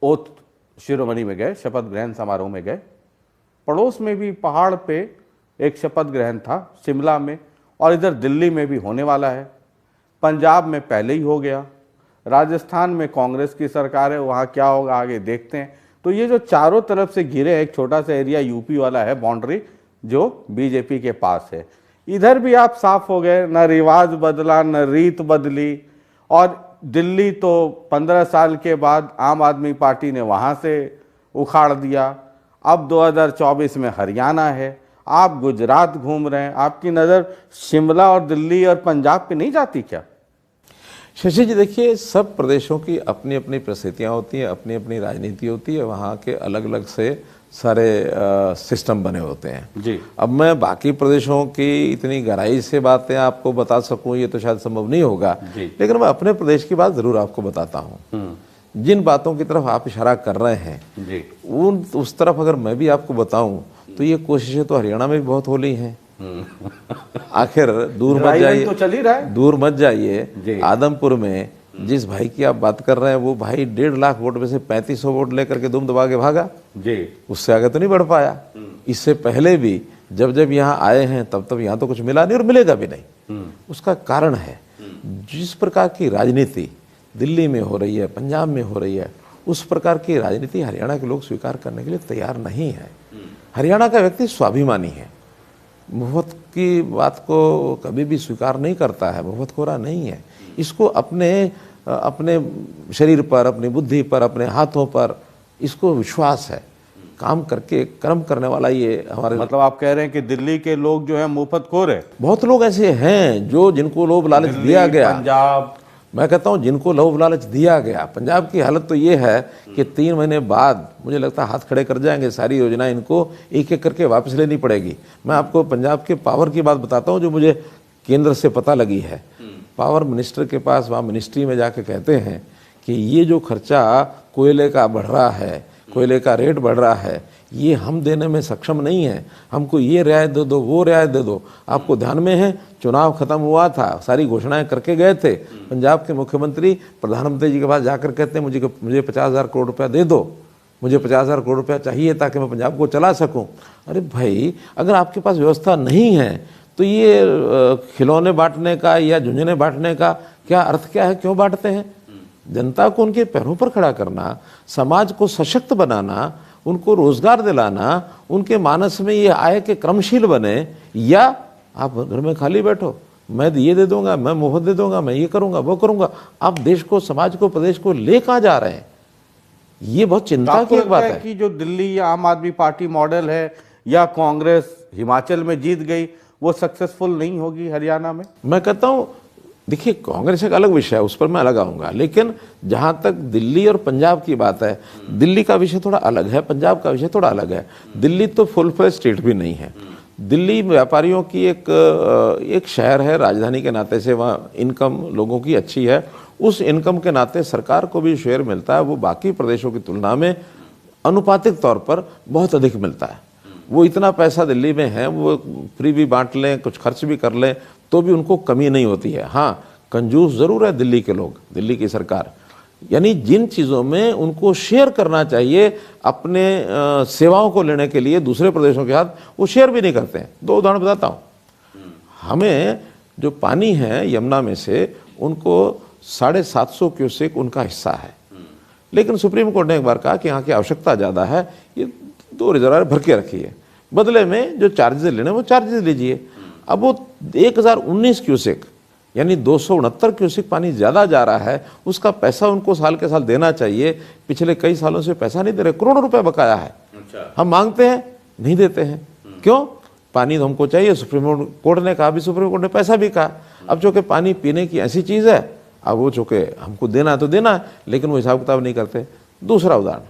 Speaker 1: ओथ शिरोमणि में गए, शपथ ग्रहण समारोह में गए। पड़ोस में भी पहाड़ पे एक शपथ ग्रहण था शिमला में, और इधर दिल्ली में भी होने वाला है। पंजाब में पहले ही हो गया, राजस्थान में कांग्रेस की सरकार है, वहाँ क्या होगा आगे देखते हैं। तो ये जो चारों तरफ से घिरे एक छोटा सा एरिया यूपी वाला है, बाउंड्री जो बीजेपी के पास है, इधर भी आप साफ हो गए, न रिवाज बदला न रीत बदली। और दिल्ली तो 15 साल के बाद आम आदमी पार्टी ने वहाँ से उखाड़ दिया। अब 2024 में हरियाणा है, आप गुजरात घूम रहे हैं, आपकी नज़र शिमला और दिल्ली और पंजाब पे नहीं जाती क्या?
Speaker 2: शशि जी देखिए, सब प्रदेशों की अपनी अपनी परिस्थितियाँ होती हैं, अपनी अपनी राजनीति होती है, वहाँ के अलग अलग से सारे सिस्टम बने होते हैं
Speaker 1: जी।
Speaker 2: अब मैं बाकी प्रदेशों की इतनी गहराई से बातें आपको बता सकूं ये तो शायद संभव नहीं होगा, लेकिन मैं अपने प्रदेश की बात जरूर आपको बताता हूँ। जिन बातों की तरफ आप इशारा कर रहे हैं
Speaker 1: जी,
Speaker 2: उस तरफ अगर मैं भी आपको बताऊं तो ये कोशिशें तो हरियाणा में भी बहुत हो रही हैं। आखिर दूर मत जाइए,
Speaker 1: तो चल ही रहा है।
Speaker 2: दूर मत जाइए, आदमपुर में जिस भाई की आप बात कर रहे हैं वो भाई 1.5 लाख वोट में से 3500 वोट लेकर के दुम दबा के भागा जी, उससे आगे तो नहीं बढ़ पाया। इससे पहले भी जब जब यहाँ आए हैं तब यहाँ तो कुछ मिला नहीं और मिलेगा भी नहीं। उसका कारण है जिस प्रकार की राजनीति दिल्ली में हो रही है, पंजाब में हो रही है, उस प्रकार की राजनीति हरियाणा के लोग स्वीकार करने के लिए तैयार नहीं है। हरियाणा का व्यक्ति स्वाभिमानी है, मुफ्त की बात को कभी भी स्वीकार नहीं करता है, मुफ्तखोरा नहीं है। इसको अपने शरीर पर, अपनी बुद्धि पर, अपने हाथों पर इसको विश्वास है। काम करके कर्म करने वाला ये हमारे,
Speaker 1: मतलब आप कह रहे हैं कि दिल्ली के लोग जो है मुफ्तखोर है?
Speaker 2: बहुत लोग ऐसे हैं जो जिनको लोभ लालच दिया गया,
Speaker 1: पंजाब,
Speaker 2: मैं कहता हूं जिनको लोभ लालच दिया गया, पंजाब की हालत तो ये है कि 3 महीने बाद मुझे लगता है हाथ खड़े कर जाएंगे, सारी योजना इनको एक एक करके वापस लेनी पड़ेगी। मैं आपको पंजाब के पावर की बात बताता हूं जो मुझे केंद्र से पता लगी है। पावर मिनिस्टर के पास वहाँ मिनिस्ट्री में जाके कहते हैं कि ये जो खर्चा कोयले का बढ़ रहा है, कोयले का रेट बढ़ रहा है, ये हम देने में सक्षम नहीं है, हमको ये रियायत दे दो, वो रियायत दे दो। आपको ध्यान में है चुनाव खत्म हुआ था, सारी घोषणाएं करके गए थे, पंजाब के मुख्यमंत्री प्रधानमंत्री जी के पास जाकर कहते हैं मुझे 50,000 करोड़ रुपया दे दो, मुझे 50,000 करोड़ रुपया चाहिए ताकि मैं पंजाब को चला सकूं। अरे भाई, अगर आपके पास व्यवस्था नहीं है तो ये खिलौने बांटने का या झुंझुने बांटने का क्या अर्थ क्या है, क्यों बांटते हैं? जनता को उनके पैरों पर खड़ा करना, समाज को सशक्त बनाना, उनको रोजगार दिलाना, उनके मानस में ये आय के क्रमशील बने, या आप घर में खाली बैठो, मैं ये दे दूंगा, मैं मुफ्त दे दूंगा, मैं ये करूंगा, वो करूंगा। आप देश को, समाज को, प्रदेश को ले कहां जा रहे हैं? ये बहुत चिंता की एक बात है
Speaker 1: कि जो दिल्ली या आम आदमी पार्टी मॉडल है या कांग्रेस हिमाचल में जीत गई, वो सक्सेसफुल नहीं होगी हरियाणा में।
Speaker 2: मैं कहता हूं देखिए, कांग्रेस एक अलग विषय है, उस पर मैं अलग आऊंगा, लेकिन जहां तक दिल्ली और पंजाब की बात है, दिल्ली का विषय थोड़ा अलग है, पंजाब का विषय थोड़ा अलग है। दिल्ली तो फुल फ्लेज स्टेट भी नहीं है। दिल्ली व्यापारियों की एक शहर है, राजधानी के नाते से वहाँ इनकम लोगों की अच्छी है, उस इनकम के नाते सरकार को भी शेयर मिलता है, वो बाकी प्रदेशों की तुलना में अनुपातिक तौर पर बहुत अधिक मिलता है। वो इतना पैसा दिल्ली में है, वो फ्री भी बांट लें, कुछ खर्च भी कर लें, तो भी उनको कमी नहीं होती है। हाँ, कंजूस जरूर है दिल्ली के लोग, दिल्ली की सरकार, यानी जिन चीज़ों में उनको शेयर करना चाहिए अपने सेवाओं को लेने के लिए दूसरे प्रदेशों के साथ, वो शेयर भी नहीं करते हैं। 2 उदाहरण बताता हूँ। हमें जो पानी है यमुना में से, उनको 750 क्यूसेक उनका हिस्सा है, लेकिन सुप्रीम कोर्ट ने एक बार कहा कि यहाँ की आवश्यकता ज़्यादा है, ये 2 रिजर्वायर भर के रखिए, बदले में जो चार्जेस लेने वो चार्जेस लीजिए। अब वो 1019 क्यूसेक यानी 269 क्यूसेक पानी ज़्यादा जा रहा है, उसका पैसा उनको साल के साल देना चाहिए। पिछले कई सालों से पैसा नहीं दे रहे, करोड़ों रुपए बकाया है। हम मांगते हैं, नहीं देते हैं। क्यों? पानी तो हमको चाहिए। सुप्रीम कोर्ट ने कहा भी, सुप्रीम कोर्ट ने पैसा भी कहा। अब चूँकि पानी पीने की ऐसी चीज़ है, अब वो चूँकि हमको देना तो देना है, लेकिन वो हिसाब किताब नहीं करते। दूसरा उदाहरण,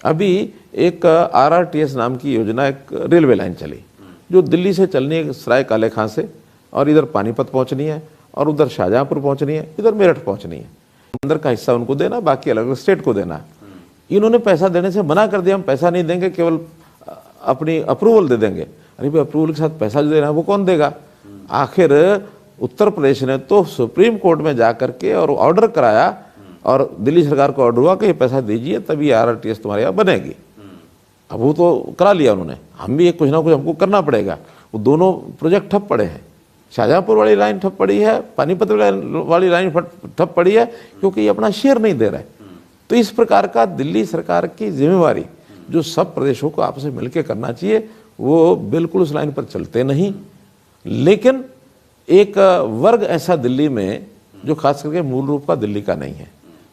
Speaker 2: अभी एक RRTS नाम की योजना, एक रेलवे लाइन चली जो दिल्ली से चलनी है सराय काले खां से, और इधर पानीपत पहुंचनी है, और उधर शाहजहांपुर पहुंचनी है, इधर मेरठ पहुंचनी है। अंदर का हिस्सा उनको देना, बाकी अलग अलग स्टेट को देना। इन्होंने पैसा देने से मना कर दिया, हम पैसा नहीं देंगे, केवल अपनी अप्रूवल दे देंगे। अरे भाई, अप्रूवल के साथ पैसा जो देना है वो कौन देगा? आखिर उत्तर प्रदेश ने तो सुप्रीम कोर्ट में जा करके और ऑर्डर कराया, और दिल्ली सरकार को ऑर्डर हुआ कि ये पैसा दीजिए तभी RRTS तुम्हारे यहाँ बनेगी। अब वो तो करा लिया उन्होंने, हम भी कुछ ना कुछ हमको करना पड़ेगा। वो दोनों प्रोजेक्ट ठप पड़े हैं। शाहजहांपुर वाली लाइन ठप पड़ी है, पानीपत वाली लाइन ठप पड़ी है, क्योंकि ये अपना शेयर नहीं दे रहे। तो इस प्रकार का दिल्ली सरकार की जिम्मेवारी जो सब प्रदेशों को आपस में मिलकर करना चाहिए, वो बिल्कुल उस लाइन पर चलते नहीं। लेकिन एक वर्ग ऐसा दिल्ली में जो खास करके मूल रूप का दिल्ली का नहीं है,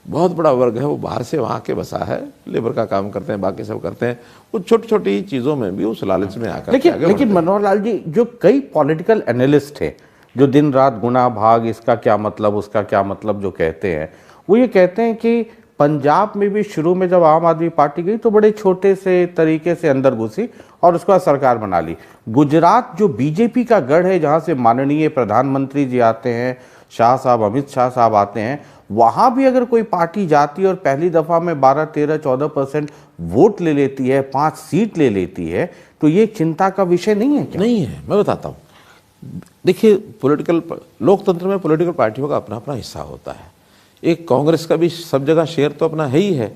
Speaker 2: बहुत बड़ा वर्ग है, वो बाहर से वहाँ के बसा है, लेबर का काम करते हैं, बाकी सब करते हैं, वो छोटी छोटी चीज़ों में भी उस लालच में आकर
Speaker 1: लेकिन मनोहर लाल जी, जो कई पॉलिटिकल एनालिस्ट हैं जो दिन रात गुना भाग, इसका क्या मतलब, उसका क्या मतलब जो कहते हैं, वो ये कहते हैं कि पंजाब में भी शुरू में जब आम आदमी पार्टी गई तो बड़े छोटे से तरीके से अंदर घुसी और उसके बाद सरकार बना ली। गुजरात जो बीजेपी का गढ़ है, जहाँ से माननीय प्रधानमंत्री जी आते हैं, शाह साहब, अमित शाह साहब आते हैं, वहां भी अगर कोई पार्टी जाती है और पहली दफा में 12, 13, 14% वोट ले लेती है, 5 सीट ले लेती है, तो ये चिंता का विषय नहीं है क्या?
Speaker 2: नहीं है, मैं बताता हूँ। देखिए, लोकतंत्र में पॉलिटिकल पार्टियों का अपना अपना हिस्सा होता है। एक कांग्रेस का भी सब जगह शेयर तो अपना है ही है।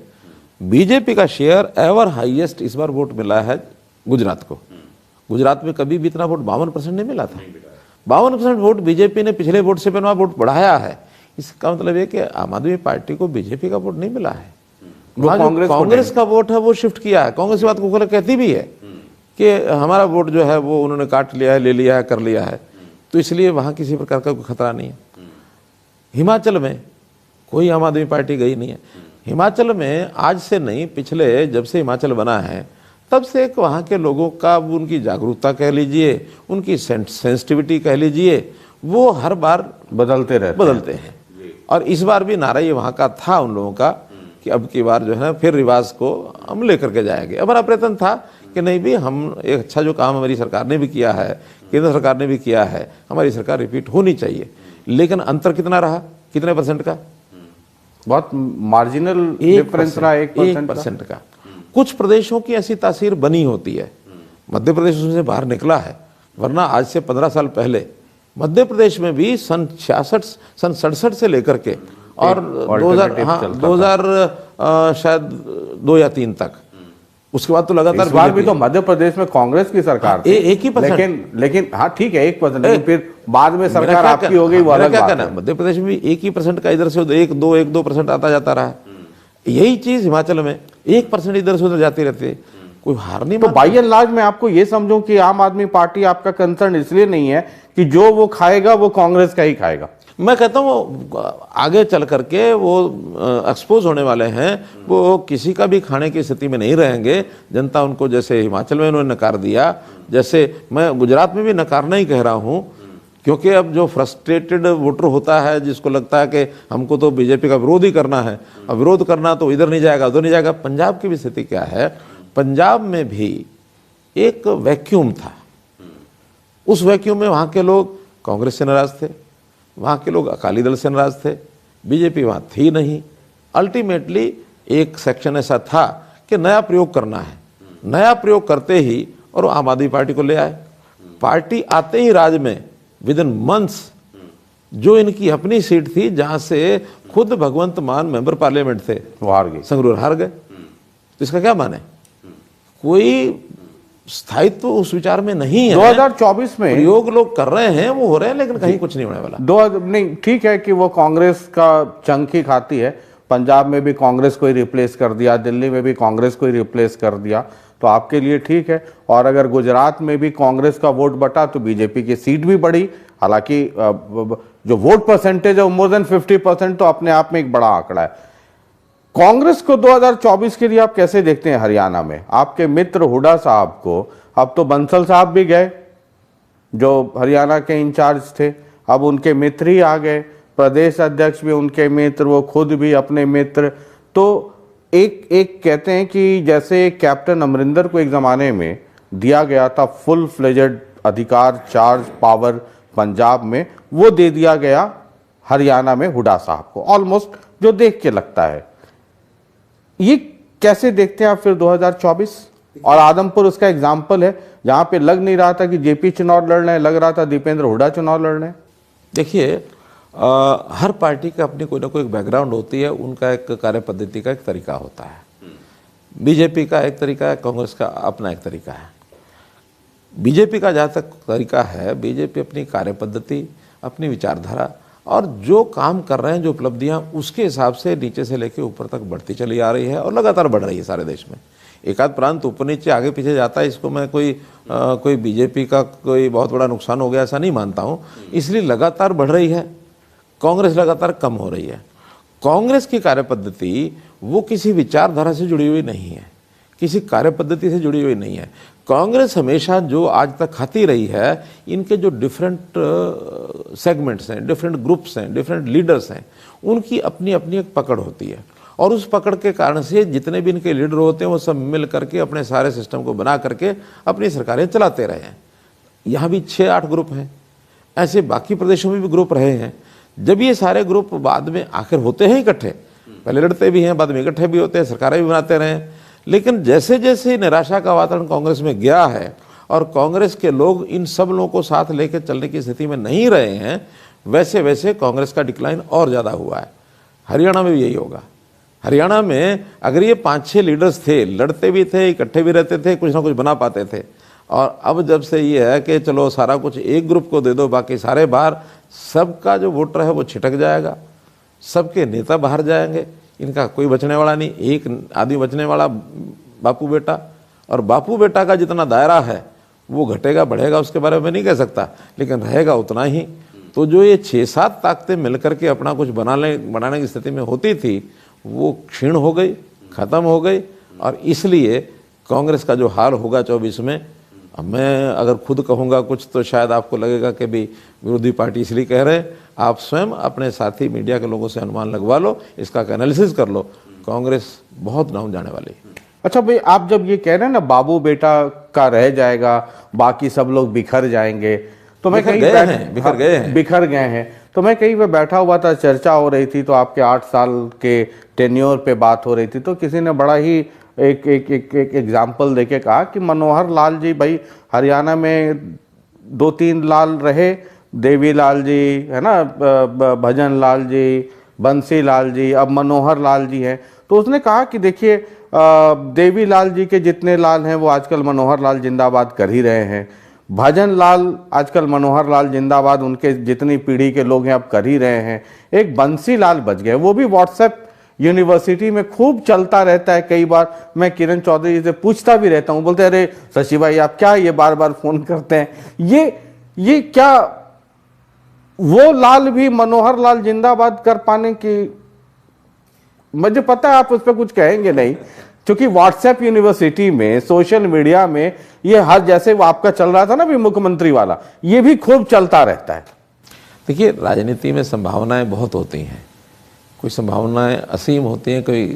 Speaker 2: बीजेपी का शेयर एवर हाईएस्ट इस बार वोट मिला है गुजरात को। गुजरात में कभी भी इतना वोट 52% नहीं मिला था। 52% वोट बीजेपी ने पिछले वोट से पहले वोट बढ़ाया है। इसका मतलब है कि आम आदमी पार्टी को बीजेपी का वोट नहीं मिला है, कांग्रेस का वोट है वो शिफ्ट किया है। कांग्रेस की बात को कहती भी है कि हमारा वोट जो है वो उन्होंने काट लिया है, ले लिया है, कर लिया है, तो इसलिए वहां किसी प्रकार का कोई खतरा नहीं है। हिमाचल में कोई आम आदमी पार्टी गई नहीं है। हिमाचल में आज से नहीं, पिछले जब से हिमाचल बना है तब से एक वहाँ के लोगों का, उनकी जागरूकता कह लीजिए, उनकी सेंसिटिविटी कह लीजिए, वो हर बार
Speaker 1: बदलते
Speaker 2: हैं। और इस बार भी नारा ये वहाँ का था उन लोगों का कि अब की बार जो है फिर रिवाज को हम लेकर के जाएंगे। हमारा प्रयत्न था कि नहीं भी हम एक अच्छा जो काम हमारी सरकार ने भी किया है, केंद्र सरकार ने भी किया है, हमारी सरकार रिपीट होनी चाहिए। लेकिन अंतर कितना रहा, कितने परसेंट का?
Speaker 1: बहुत मार्जिनल डिफरेंस रहा,
Speaker 2: 1% का। कुछ प्रदेशों की ऐसी तासीर बनी होती है, मध्य प्रदेश उसमें से बाहर निकला है, वरना आज से 15 साल पहले मध्य प्रदेश में भी सन 67 से लेकर के और 2000 शायद 2 या 3 तक, उसके बाद तो लगातार
Speaker 1: इस बार भी तो मध्य प्रदेश में कांग्रेस की सरकार थी।
Speaker 2: एक ही %,
Speaker 1: लेकिन हाँ ठीक है 1%, लेकिन फिर बाद में सरकार आपकी हो गई, वो अलग बात है।
Speaker 2: मध्य प्रदेश में भी 1% का इधर से उधर 1-2% आता जाता रहा है। यही चीज हिमाचल में 1% इधर से उधर जाती रहती है, कोई हार नहीं।
Speaker 1: तो बाई एंड लार्ज मैं आपको ये समझूं कि आम आदमी पार्टी आपका कंसर्न इसलिए नहीं है कि जो वो खाएगा वो कांग्रेस का ही खाएगा।
Speaker 2: मैं कहता हूँ आगे चल करके वो एक्सपोज होने वाले हैं, वो किसी का भी खाने की स्थिति में नहीं रहेंगे। जनता उनको, जैसे हिमाचल में उन्होंने नकार दिया, जैसे मैं गुजरात में भी नकारना ही कह रहा हूँ, क्योंकि अब जो फ्रस्ट्रेटेड वोटर होता है, जिसको लगता है कि हमको तो बीजेपी का विरोध ही करना है, अब विरोध करना तो इधर नहीं जाएगा उधर नहीं जाएगा। पंजाब की भी स्थिति क्या है, पंजाब में भी एक वैक्यूम था। उस वैक्यूम में वहाँ के लोग कांग्रेस से नाराज थे, वहाँ के लोग अकाली दल से नाराज थे, बीजेपी वहाँ थी नहीं। अल्टीमेटली एक सेक्शन ऐसा था कि नया प्रयोग करना है, नया प्रयोग करते ही और आम आदमी पार्टी को ले आए। पार्टी आते ही राज्य में विद इन मंथ्स जो इनकी अपनी सीट थी, जहाँ से खुद भगवंत मान मेंबर पार्लियामेंट थे,
Speaker 1: वो हार गए,
Speaker 2: संगरूर हार गए। तो इसका क्या माने? कोई स्थायित्व उस विचार में नहीं है।
Speaker 1: 2024 में
Speaker 2: प्रयोग लोग कर रहे हैं, वो हो रहे हैं, लेकिन कहीं कुछ नहीं होने वाला।
Speaker 1: नहीं ठीक है कि वो कांग्रेस का चंक ही खाती है। पंजाब में भी कांग्रेस को ही रिप्लेस कर दिया, दिल्ली में भी कांग्रेस को ही रिप्लेस कर दिया, तो आपके लिए ठीक है। और अगर गुजरात में भी कांग्रेस का वोट बटा तो बीजेपी की सीट भी बढ़ी। हालांकि जो वोट परसेंटेज है मोर देन 50% तो अपने आप में एक बड़ा आंकड़ा है। कांग्रेस को 2024 के लिए आप कैसे देखते हैं? हरियाणा में आपके मित्र हुड्डा साहब को, अब तो बंसल साहब भी गए जो हरियाणा के इंचार्ज थे, अब उनके मित्र ही आ गए, प्रदेश अध्यक्ष भी उनके मित्र, वो खुद भी अपने मित्र। तो एक कहते हैं कि जैसे कैप्टन अमरिंदर को एक जमाने में दिया गया था फुल फ्लेजेड अधिकार, चार्ज, पावर पंजाब में, वो दे दिया गया हरियाणा में हुड्डा साहब को ऑलमोस्ट, जो देख के लगता है। ये कैसे देखते हैं आप फिर 2024? और आदमपुर उसका एग्जाम्पल है, जहां पे लग नहीं रहा था कि जेपी चुनाव लड़ रहे हैं, लग रहा था दीपेंद्र हुड्डा चुनाव लड़ रहे हैं।
Speaker 2: देखिए, हर पार्टी का अपनी कोई ना कोई बैकग्राउंड होती है, उनका एक कार्य पद्धति का एक तरीका होता है। बीजेपी का एक तरीका है, कांग्रेस का अपना एक तरीका है। बीजेपी का जहाँ तक तरीका है, बीजेपी अपनी कार्य पद्धति, अपनी विचारधारा और जो काम कर रहे हैं, जो उपलब्धियां, उसके हिसाब से नीचे से लेकर ऊपर तक बढ़ती चली आ रही है और लगातार बढ़ रही है सारे देश में। एक आध प्रांत ऊपर नीचे आगे पीछे जाता है, इसको मैं कोई बीजेपी का कोई बहुत बड़ा नुकसान हो गया ऐसा नहीं मानता हूँ। इसलिए लगातार बढ़ रही है, कांग्रेस लगातार कम हो रही है। कांग्रेस की कार्य पद्धति वो किसी विचारधारा से जुड़ी हुई नहीं है, किसी कार्य पद्धति से जुड़ी हुई नहीं है। कांग्रेस हमेशा जो आज तक खाती रही है, इनके जो डिफरेंट सेगमेंट्स हैं, डिफरेंट ग्रुप्स हैं, डिफरेंट लीडर्स हैं, उनकी अपनी अपनी एक पकड़ होती है और उस पकड़ के कारण से जितने भी इनके लीडर होते हैं वो सब मिल करके अपने सारे सिस्टम को बना करके अपनी सरकारें चलाते रहे हैं। यहाँ भी 6-8 ग्रुप हैं, ऐसे बाकी प्रदेशों में भी ग्रुप रहे हैं। जब ये सारे ग्रुप बाद में आखिर होते हैं इकट्ठे, पहले लड़ते भी हैं, बाद में इकट्ठे भी होते हैं, सरकारें भी बनाते रहे हैं। लेकिन जैसे जैसे निराशा का वातावरण कांग्रेस में गया है और कांग्रेस के लोग इन सब लोगों को साथ लेकर चलने की स्थिति में नहीं रहे हैं, वैसे वैसे कांग्रेस का डिक्लाइन और ज़्यादा हुआ है। हरियाणा में भी यही होगा। हरियाणा में अगर ये 5-6 लीडर्स थे, लड़ते भी थे, इकट्ठे भी रहते थे, कुछ ना कुछ बना पाते थे, और अब जब से ये है कि चलो सारा कुछ एक ग्रुप को दे दो, बाकी सारे बाहर, सबका जो वोटर है वो छिटक जाएगा, सबके नेता बाहर जाएंगे, इनका कोई बचने वाला नहीं। एक आदमी बचने वाला बापू बेटा, और बापू बेटा का जितना दायरा है वो घटेगा बढ़ेगा उसके बारे में नहीं कह सकता, लेकिन रहेगा उतना ही। तो जो ये 6-7 ताकतें मिलकर के अपना कुछ बनाने की स्थिति में होती थी, वो क्षीण हो गई, खत्म हो गई। और इसलिए कांग्रेस का जो हाल होगा 24 में, अब मैं अगर खुद कहूँगा कुछ तो शायद आपको लगेगा कि भी विरोधी पार्टी इसलिए कह रहे हैं। आप स्वयं अपने साथी मीडिया के लोगों से अनुमान लगवा लो, इसका एनालिसिस कर लो, कांग्रेस बहुत डाउन जाने वाली है।
Speaker 1: अच्छा भाई, आप जब ये कह रहे हैं ना बाबू बेटा का रह जाएगा, बाकी सब लोग बिखर जाएंगे, तो मैं कहीं बिखर गए हैं, तो मैं कहीं पे बैठा हुआ था, चर्चा हो रही थी, तो आपके 8 साल के टेन्योर पे बात हो रही थी, तो किसी ने बड़ा ही एक एग्जाम्पल देके कहा कि मनोहर लाल जी भाई हरियाणा में 2-3 लाल रहे, देवी लाल जी है ना, भजन लाल जी, बंसी लाल जी, अब मनोहर लाल जी हैं। तो उसने कहा कि देखिए देवी लाल जी के जितने लाल हैं वो आजकल मनोहर लाल जिंदाबाद कर ही रहे हैं, भजन लाल आजकल मनोहर लाल जिंदाबाद उनके जितनी पीढ़ी के लोग हैं अब कर ही रहे हैं, एक बंसी लाल बच गए, वो भी व्हाट्सएप यूनिवर्सिटी में खूब चलता रहता है। कई बार मैं किरण चौधरी से पूछता भी रहता हूं, बोलते अरे शशि भाई आप क्या ये बार बार फोन करते हैं, ये क्या वो लाल भी मनोहर लाल जिंदाबाद कर पाने की, मुझे पता है आप उस पर कुछ कहेंगे नहीं, क्योंकि व्हाट्सएप यूनिवर्सिटी में, सोशल मीडिया में ये हर, जैसे वो आपका चल रहा था ना भी मुख्यमंत्री वाला, ये भी खूब चलता रहता है।
Speaker 2: देखिए राजनीति में संभावनाएं बहुत होती हैं, कोई संभावनाएं असीम होती हैं, कोई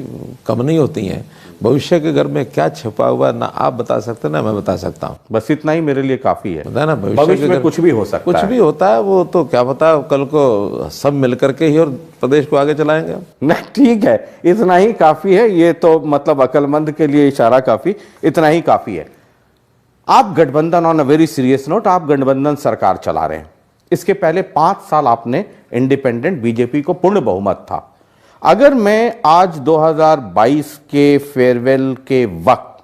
Speaker 2: कम नहीं होती हैं। भविष्य के घर में क्या छिपा हुआ ना आप बता सकते ना मैं बता सकता हूँ,
Speaker 1: बस इतना ही मेरे लिए काफी है।
Speaker 2: पता है ना, भविष्य
Speaker 1: में कुछ भी हो सकता
Speaker 2: कुछ भी होता है, वो तो क्या पता कल को सब मिलकर के ही और प्रदेश को आगे चलाएंगे।
Speaker 1: नहीं ठीक है, इतना ही काफी है, ये तो मतलब अकलमंद के लिए इशारा काफी, इतना ही काफी है। आप गठबंधन, on a very serious note, आप गठबंधन सरकार चला रहे हैं, इसके पहले 5 साल आपने इंडिपेंडेंट बीजेपी को पूर्ण बहुमत था। अगर मैं आज 2022 के फेयरवेल के वक्त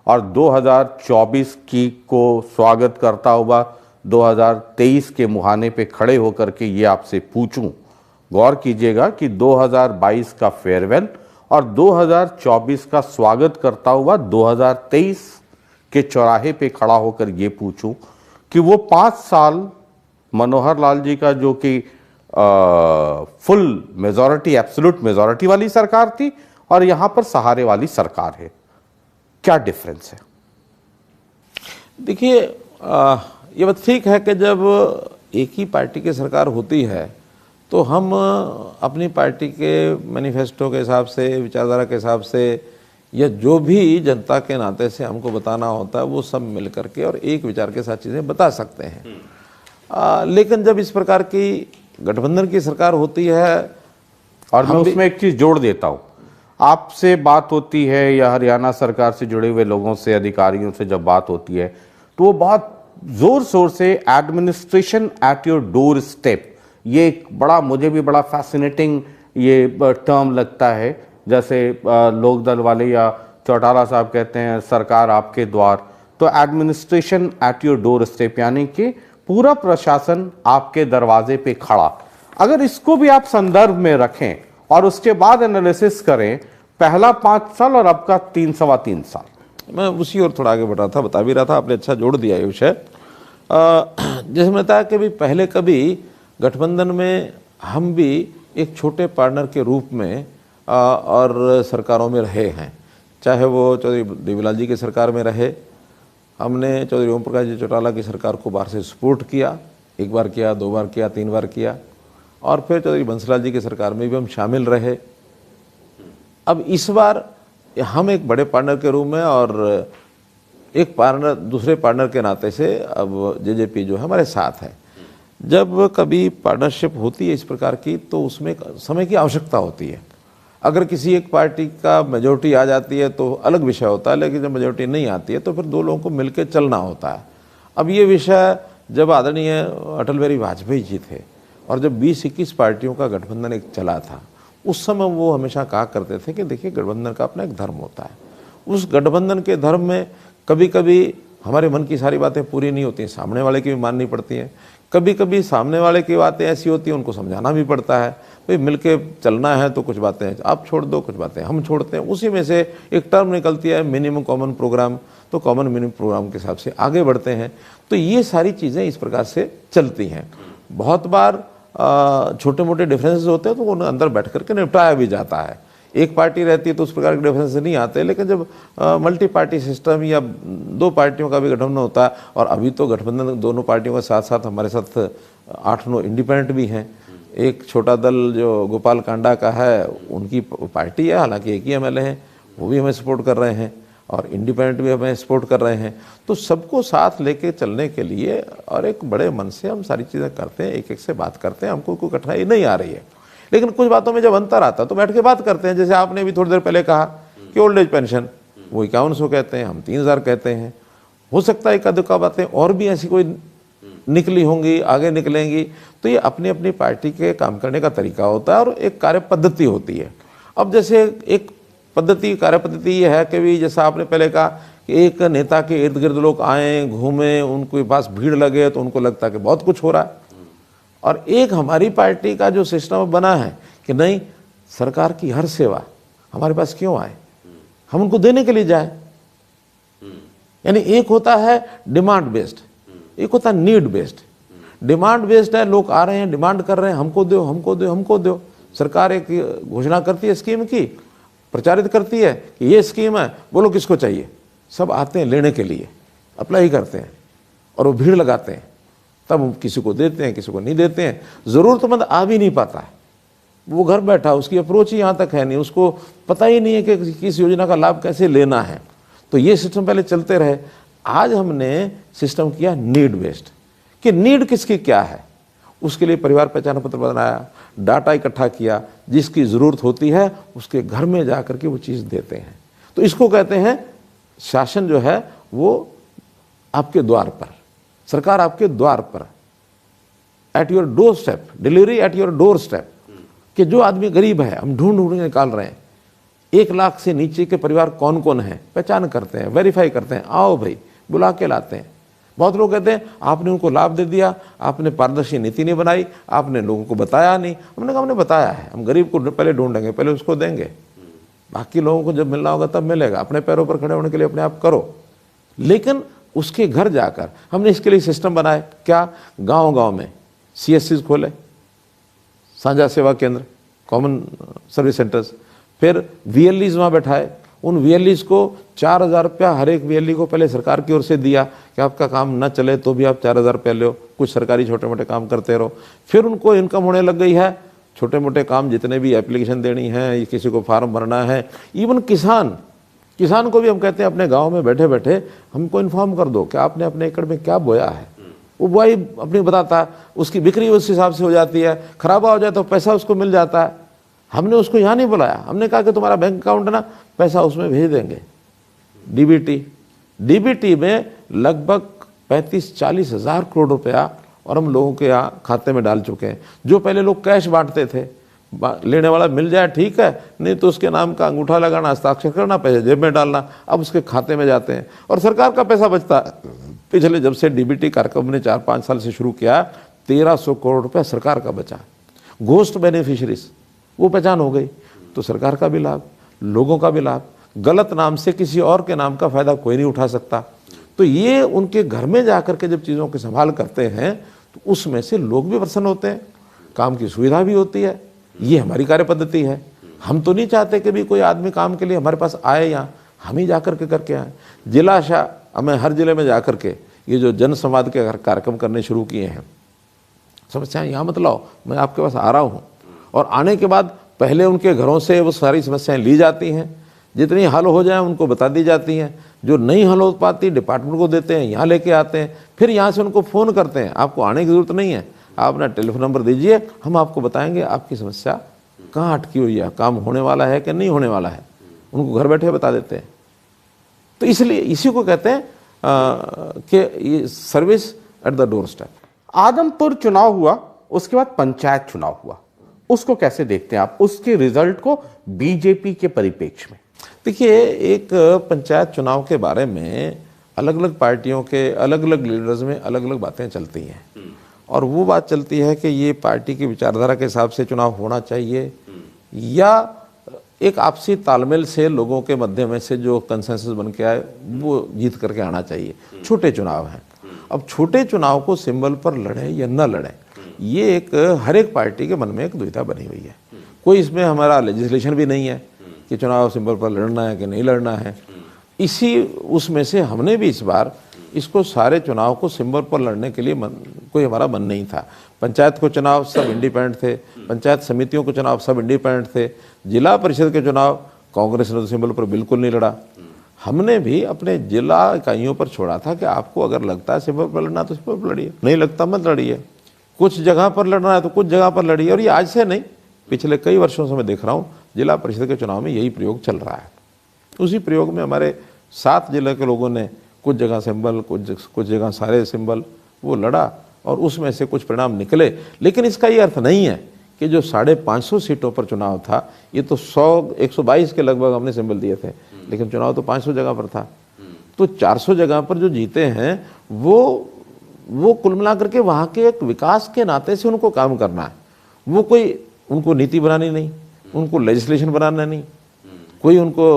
Speaker 1: और 2024 की को स्वागत करता हुआ 2023 के मुहाने पे खड़े होकर के ये आपसे पूछूं, गौर कीजिएगा कि 2022 का फेयरवेल और 2024 का स्वागत करता हुआ 2023 के चौराहे पे खड़ा होकर ये पूछूं कि वो 5 साल मनोहर लाल जी का जो कि फुल मेजॉरिटी, एब्सोल्यूट मेजॉरिटी वाली सरकार थी और यहां पर सहारे वाली सरकार है, क्या डिफरेंस है?
Speaker 2: देखिए ये बात ठीक है कि जब एक ही पार्टी की सरकार होती है तो हम अपनी पार्टी के मैनिफेस्टो के हिसाब से, विचारधारा के हिसाब से, या जो भी जनता के नाते से हमको बताना होता है वो सब मिल करके और एक विचार के साथ चीज़ें बता सकते हैं। लेकिन जब इस प्रकार की गठबंधन की सरकार होती है,
Speaker 1: और मैं उसमें एक चीज जोड़ देता हूं, आपसे बात होती है या हरियाणा सरकार से जुड़े हुए लोगों से, अधिकारियों से जब बात होती है तो वो बहुत जोर शोर से administration at your door step, ये एक बड़ा, मुझे भी बड़ा फैसिनेटिंग ये टर्म लगता है, जैसे लोकदल वाले या चौटाला साहब कहते हैं सरकार आपके द्वार, तो administration at your door step यानी कि पूरा प्रशासन आपके दरवाजे पे खड़ा। अगर इसको भी आप संदर्भ में रखें और उसके बाद एनालिसिस करें, पहला 5 साल और अब का 3 सवा 3 साल,
Speaker 2: मैं उसी और थोड़ा आगे बढ़ रहा था, बता भी रहा था, आपने अच्छा जोड़ दिया ये विषय। जैसे मैं बताया कि भी पहले कभी गठबंधन में हम भी एक छोटे पार्टनर के रूप में और सरकारों में रहे हैं, चाहे वो चौधरी देवीलाल जी की सरकार में रहे, हमने चौधरी ओम प्रकाश जी चौटाला की सरकार को बाहर से सपोर्ट किया, 1 बार किया, 2 बार किया, 3 बार किया, और फिर चौधरी बंसीलाल जी की सरकार में भी हम शामिल रहे। अब इस बार हम एक बड़े पार्टनर के रूप में और एक पार्टनर, दूसरे पार्टनर के नाते से अब जेजेपी जो है हमारे साथ है। जब कभी पार्टनरशिप होती है इस प्रकार की तो उसमें समय की आवश्यकता होती है। अगर किसी एक पार्टी का मेजोरिटी आ जाती है तो अलग विषय होता है, लेकिन जब मेजोरिटी नहीं आती है तो फिर 2 लोगों को मिलकर चलना होता है। अब ये विषय जब आदरणीय अटल बिहारी वाजपेयी जी थे और जब 20-21 पार्टियों का गठबंधन एक चला था, उस समय वो हमेशा कहा करते थे कि देखिए गठबंधन का अपना एक धर्म होता है, उस गठबंधन के धर्म में कभी कभी हमारे मन की सारी बातें पूरी नहीं होती, सामने वाले की भी माननी पड़ती हैं, कभी कभी सामने वाले की बातें ऐसी होती हैं उनको समझाना भी पड़ता है, भाई मिलके चलना है तो कुछ बातें आप छोड़ दो, कुछ बातें हम छोड़ते हैं, उसी में से एक टर्म निकलती है मिनिमम कॉमन प्रोग्राम, तो कॉमन मिनिमम प्रोग्राम के हिसाब से आगे बढ़ते हैं। तो ये सारी चीज़ें इस प्रकार से चलती हैं। बहुत बार छोटे मोटे डिफरेंसेस होते हैं तो उन्हें अंदर बैठ करके निपटाया भी जाता है। एक पार्टी रहती है तो उस प्रकार के डिफरेंस नहीं आते, लेकिन जब मल्टी पार्टी सिस्टम या दो पार्टियों का भी गठबंधन होता है, और अभी तो गठबंधन दोनों पार्टियों के साथ साथ हमारे साथ 8-9 इंडिपेंडेंट भी हैं। एक छोटा दल जो गोपाल कांडा का है उनकी पार्टी है, हालांकि एक ही एमएलए हैं, वो भी हमें सपोर्ट कर रहे हैं, और इंडिपेंडेंट भी हमें सपोर्ट कर रहे हैं। तो सबको साथ लेके चलने के लिए और एक बड़े मन से हम सारी चीज़ें करते हैं, एक एक से बात करते हैं, हमको कोई कठिनाई नहीं आ रही है। लेकिन कुछ बातों में जब अंतर आता तो बैठ के बात करते हैं। जैसे आपने भी थोड़ी देर पहले कहा कि ओल्ड एज पेंशन वो 5100 कहते हैं, हम 3000 कहते हैं। हो सकता है एक आध बातें और भी ऐसी कोई निकली होंगी, आगे निकलेंगी। तो ये अपनी अपनी पार्टी के काम करने का तरीका होता है और एक कार्य पद्धति होती है। अब जैसे एक पद्धति, कार्य पद्धति ये है कि भी जैसा आपने पहले कहा कि एक नेता के इर्द गिर्द लोग आए, घूमें, उनके पास भीड़ लगे तो उनको लगता है कि बहुत कुछ हो रहा है। और एक हमारी पार्टी का जो सिस्टम बना है कि नहीं, सरकार की हर सेवा हमारे पास क्यों आए, हम उनको देने के लिए जाए। यानी एक होता है डिमांड बेस्ड, एक होता है नीड बेस्ड। डिमांड बेस्ड है, लोग आ रहे हैं, डिमांड कर रहे हैं, हमको दो, हमको दो, हमको दो। सरकार एक घोषणा करती है स्कीम की, प्रचारित करती है कि ये स्कीम है, बोलो किसको चाहिए। सब आते हैं लेने के लिए, अप्लाई करते हैं और वो भीड़ लगाते हैं, तब किसी को देते हैं, किसी को नहीं देते हैं। ज़रूरतमंद आ भी नहीं पाता है, वो घर बैठा, उसकी अप्रोच ही यहाँ तक है नहीं, उसको पता ही नहीं है कि किस योजना का लाभ कैसे लेना है। तो ये सिस्टम पहले चलते रहे। आज हमने सिस्टम किया नीड बेस्ड, कि नीड किसकी क्या है, उसके लिए परिवार पहचान पत्र बनाया, डाटा इकट्ठा किया, जिसकी ज़रूरत होती है उसके घर में जा करके वो चीज़ देते हैं। तो इसको कहते हैं शासन जो है वो आपके द्वार पर, सरकार आपके द्वार पर, at your door step, delivery at your door step. कि जो आदमी गरीब है हम ढूंढ निकाल रहे हैं, 1 लाख से नीचे के परिवार कौन कौन है पहचान करते हैं, वेरीफाई करते हैं, आओ भाई, बुला के लाते हैं। बहुत लोग कहते हैं आपने उनको लाभ दे दिया, आपने पारदर्शी नीति नहीं बनाई, आपने लोगों को बताया नहीं। हमने कहा हमने बताया है, हम गरीब को पहले ढूंढेंगे, पहले उसको देंगे, बाकी लोगों को जब मिलना होगा तब मिलेगा। अपने पैरों पर खड़े होने के लिए अपने आप करो, लेकिन उसके घर जाकर हमने इसके लिए सिस्टम बनाए। क्या, गांव-गांव में CSCs खोले, साझा सेवा केंद्र, कॉमन सर्विस सेंटर्स, फिर VLEs वहाँ बैठाए। उन VLEs को 4000 रुपया हर एक VLE को पहले सरकार की ओर से दिया कि आपका काम न चले तो भी आप 4000 रुपया लो, कुछ सरकारी छोटे मोटे काम करते रहो। फिर उनको इनकम होने लग गई है, छोटे मोटे काम जितने भी एप्लीकेशन देनी है, किसी को फार्म भरना है, इवन किसान को भी हम कहते हैं अपने गांव में बैठे बैठे हमको इन्फॉर्म कर दो कि आपने अपने एकड़ में क्या बोया है। वो बुआई अपनी बताता है, उसकी बिक्री उस हिसाब से हो जाती है, खराबा हो जाए तो पैसा उसको मिल जाता है। हमने उसको यहाँ नहीं बुलाया, हमने कहा कि तुम्हारा बैंक अकाउंट है ना, पैसा उसमें भेज देंगे। डीबीटी में लगभग 35-40 हज़ार करोड़ रुपया और हम लोगों के यहाँ खाते में डाल चुके हैं। जो पहले लोग कैश बांटते थे, लेने वाला मिल जाए ठीक है, नहीं तो उसके नाम का अंगूठा लगाना, हस्ताक्षर करना, पैसे जेब में डालना, अब उसके खाते में जाते हैं और सरकार का पैसा बचता है। पिछले जब से डीबीटी कार्यक्रम ने 4-5 साल से शुरू किया, 1300 करोड़ रुपया सरकार का बचा। घोस्ट बेनिफिशरीज वो पहचान हो गई, तो सरकार का भी लाभ, लोगों का भी लाभ। गलत नाम से किसी और के नाम का फायदा कोई नहीं उठा सकता। तो ये उनके घर में जाकर के जब चीज़ों की संभाल करते हैं तो उसमें से लोग भी प्रसन्न होते हैं, काम की सुविधा भी होती है। ये हमारी कार्य पद्धति है। हम तो नहीं चाहते कि भी कोई आदमी काम के लिए हमारे पास आए, यहाँ हम ही जाकर के करके आए। जिला शाह हमें हर जिले में जाकर के ये जो जन संवाद के कार्यक्रम करने शुरू किए हैं, समस्याएं यहाँ मत लाओ, मैं आपके पास आ रहा हूँ। और आने के बाद पहले उनके घरों से वो सारी समस्याएं ली जाती हैं, जितनी हल हो जाए उनको बता दी जाती हैं। जो नहीं हल हो पाती डिपार्टमेंट को देते हैं, यहाँ लेके आते हैं, फिर यहाँ से उनको फ़ोन करते हैं, आपको आने की ज़रूरत नहीं है, आप अपना टेलीफोन नंबर दीजिए, हम आपको बताएंगे आपकी समस्या कहाँ अटकी हुई है, काम होने वाला है कि नहीं होने वाला है, उनको घर बैठे बता देते हैं। तो इसलिए इसी को कहते हैं कि ये service at the door step.
Speaker 1: Adampur चुनाव हुआ, उसके बाद पंचायत चुनाव हुआ, उसको कैसे देखते हैं आप, उसके रिजल्ट को बीजेपी के परिप्रेक्ष्य में?
Speaker 2: देखिए, एक पंचायत चुनाव के बारे में अलग अलग पार्टियों के अलग अलग लीडर्स में अलग अलग बातें चलती हैं, और वो बात चलती है कि ये पार्टी की विचारधारा के हिसाब से चुनाव होना चाहिए या एक आपसी तालमेल से लोगों के मध्य में से जो कंसेंसस बन के आए वो जीत करके आना चाहिए। छोटे चुनाव हैं। अब छोटे चुनाव को सिंबल पर लड़े या न लड़े, ये एक हर एक पार्टी के मन में एक दुविधा बनी हुई है। कोई इसमें हमारा लेजिस्लेशन भी नहीं है कि चुनाव सिंबल पर लड़ना है कि नहीं लड़ना है। इसी उसमें से हमने भी इस बार इसको सारे चुनाव को सिंबल पर लड़ने के लिए कोई हमारा मन नहीं था। पंचायत को चुनाव सब इंडिपेंडेंट थे, पंचायत समितियों को चुनाव सब इंडिपेंडेंट थे, जिला परिषद के चुनाव कांग्रेस ने तो सिंबल पर बिल्कुल नहीं लड़ा। हमने भी अपने जिला इकाइयों पर छोड़ा था कि आपको अगर लगता है सिंबल पर लड़ना तो सिंबल पर लड़िए, नहीं लगता मत लड़िए। कुछ जगह पर लड़ना है तो कुछ जगह पर लड़िए। और ये आज से नहीं, पिछले कई वर्षों से मैं देख रहा हूँ जिला परिषद के चुनाव में यही प्रयोग चल रहा है। उसी प्रयोग में हमारे 7 जिले के लोगों ने कुछ जगह सिंबल, कुछ जगह सारे सिंबल वो लड़ा और उसमें से कुछ परिणाम निकले। लेकिन इसका ये अर्थ नहीं है कि जो 550 सीटों पर चुनाव था, ये तो 122 के लगभग हमने सिंबल दिए थे, लेकिन चुनाव तो 500 जगह पर था। तो 400 जगह पर जो जीते हैं वो कुल मिलाकर के वहाँ के एक विकास के नाते से उनको काम करना है। वो कोई उनको नीति बनानी नहीं, उनको लेजिस्लेशन बनाना नहीं, कोई उनको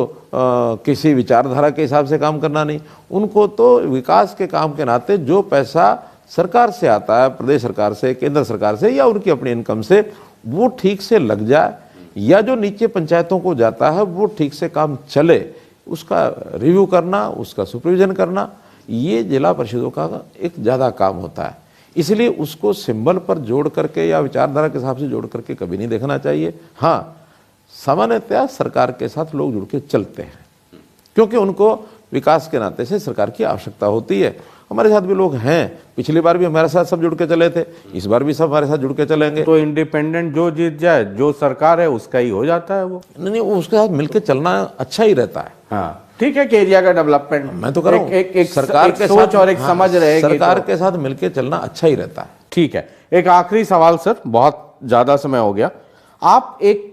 Speaker 2: किसी विचारधारा के हिसाब से काम करना नहीं। उनको तो विकास के काम के नाते जो पैसा सरकार से आता है, प्रदेश सरकार से, केंद्र सरकार से या उनकी अपनी इनकम से, वो ठीक से लग जाए, या जो नीचे पंचायतों को जाता है वो ठीक से काम चले, उसका रिव्यू करना, उसका सुपरविजन करना, ये जिला परिषदों का एक ज़्यादा काम होता है। इसलिए उसको सिंबल पर जोड़ करके या विचारधारा के हिसाब से जोड़ करके कभी नहीं देखना चाहिए। हाँ, सामान्यतया सरकार के साथ लोग जुड़ के चलते हैं क्योंकि उनको विकास के नाते से सरकार की आवश्यकता होती है। हमारे साथ भी लोग हैं, पिछली बार भी हमारे साथ सब जुड़ के चले थे, इस बार भी सब हमारे साथ जुड़ के चलेंगे।
Speaker 1: तो इंडिपेंडेंट जो जीत जाए, जो सरकार है उसका ही हो जाता है वो।
Speaker 2: नहीं, उसके साथ मिलकर चलना अच्छा ही रहता है।
Speaker 1: हाँ, ठीक है कि एरिया का डेवलपमेंट,
Speaker 2: मैं तो कर रहा हूं,
Speaker 1: एक
Speaker 2: सरकार के
Speaker 1: सोच और एक समझ रहेगी,
Speaker 2: सरकार के साथ मिलकर चलना अच्छा ही रहता है।
Speaker 1: ठीक है। एक आखिरी सवाल सर, बहुत ज्यादा समय हो गया। आप एक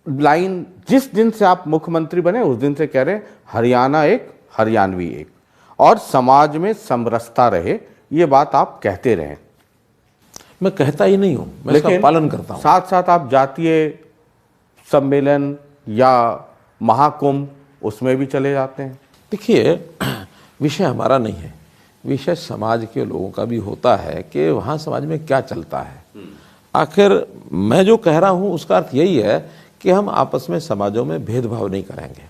Speaker 1: लाइन, जिस दिन से आप मुख्यमंत्री बने उस दिन से कह रहे हैं हरियाणा एक, हरियाणवी एक, और समाज में समरसता रहे, ये बात आप कहते रहे।
Speaker 2: मैं कहता ही नहीं हूं, मैं इसका पालन करता हूं।
Speaker 1: साथ साथ आप जातीय सम्मेलन या महाकुंभ उसमें भी चले जाते हैं।
Speaker 2: देखिए, विषय हमारा नहीं है, विषय समाज के लोगों का भी होता है कि वहाँ समाज में क्या चलता है। आखिर मैं जो कह रहा हूँ उसका अर्थ यही है कि हम आपस में समाजों में भेदभाव नहीं करेंगे,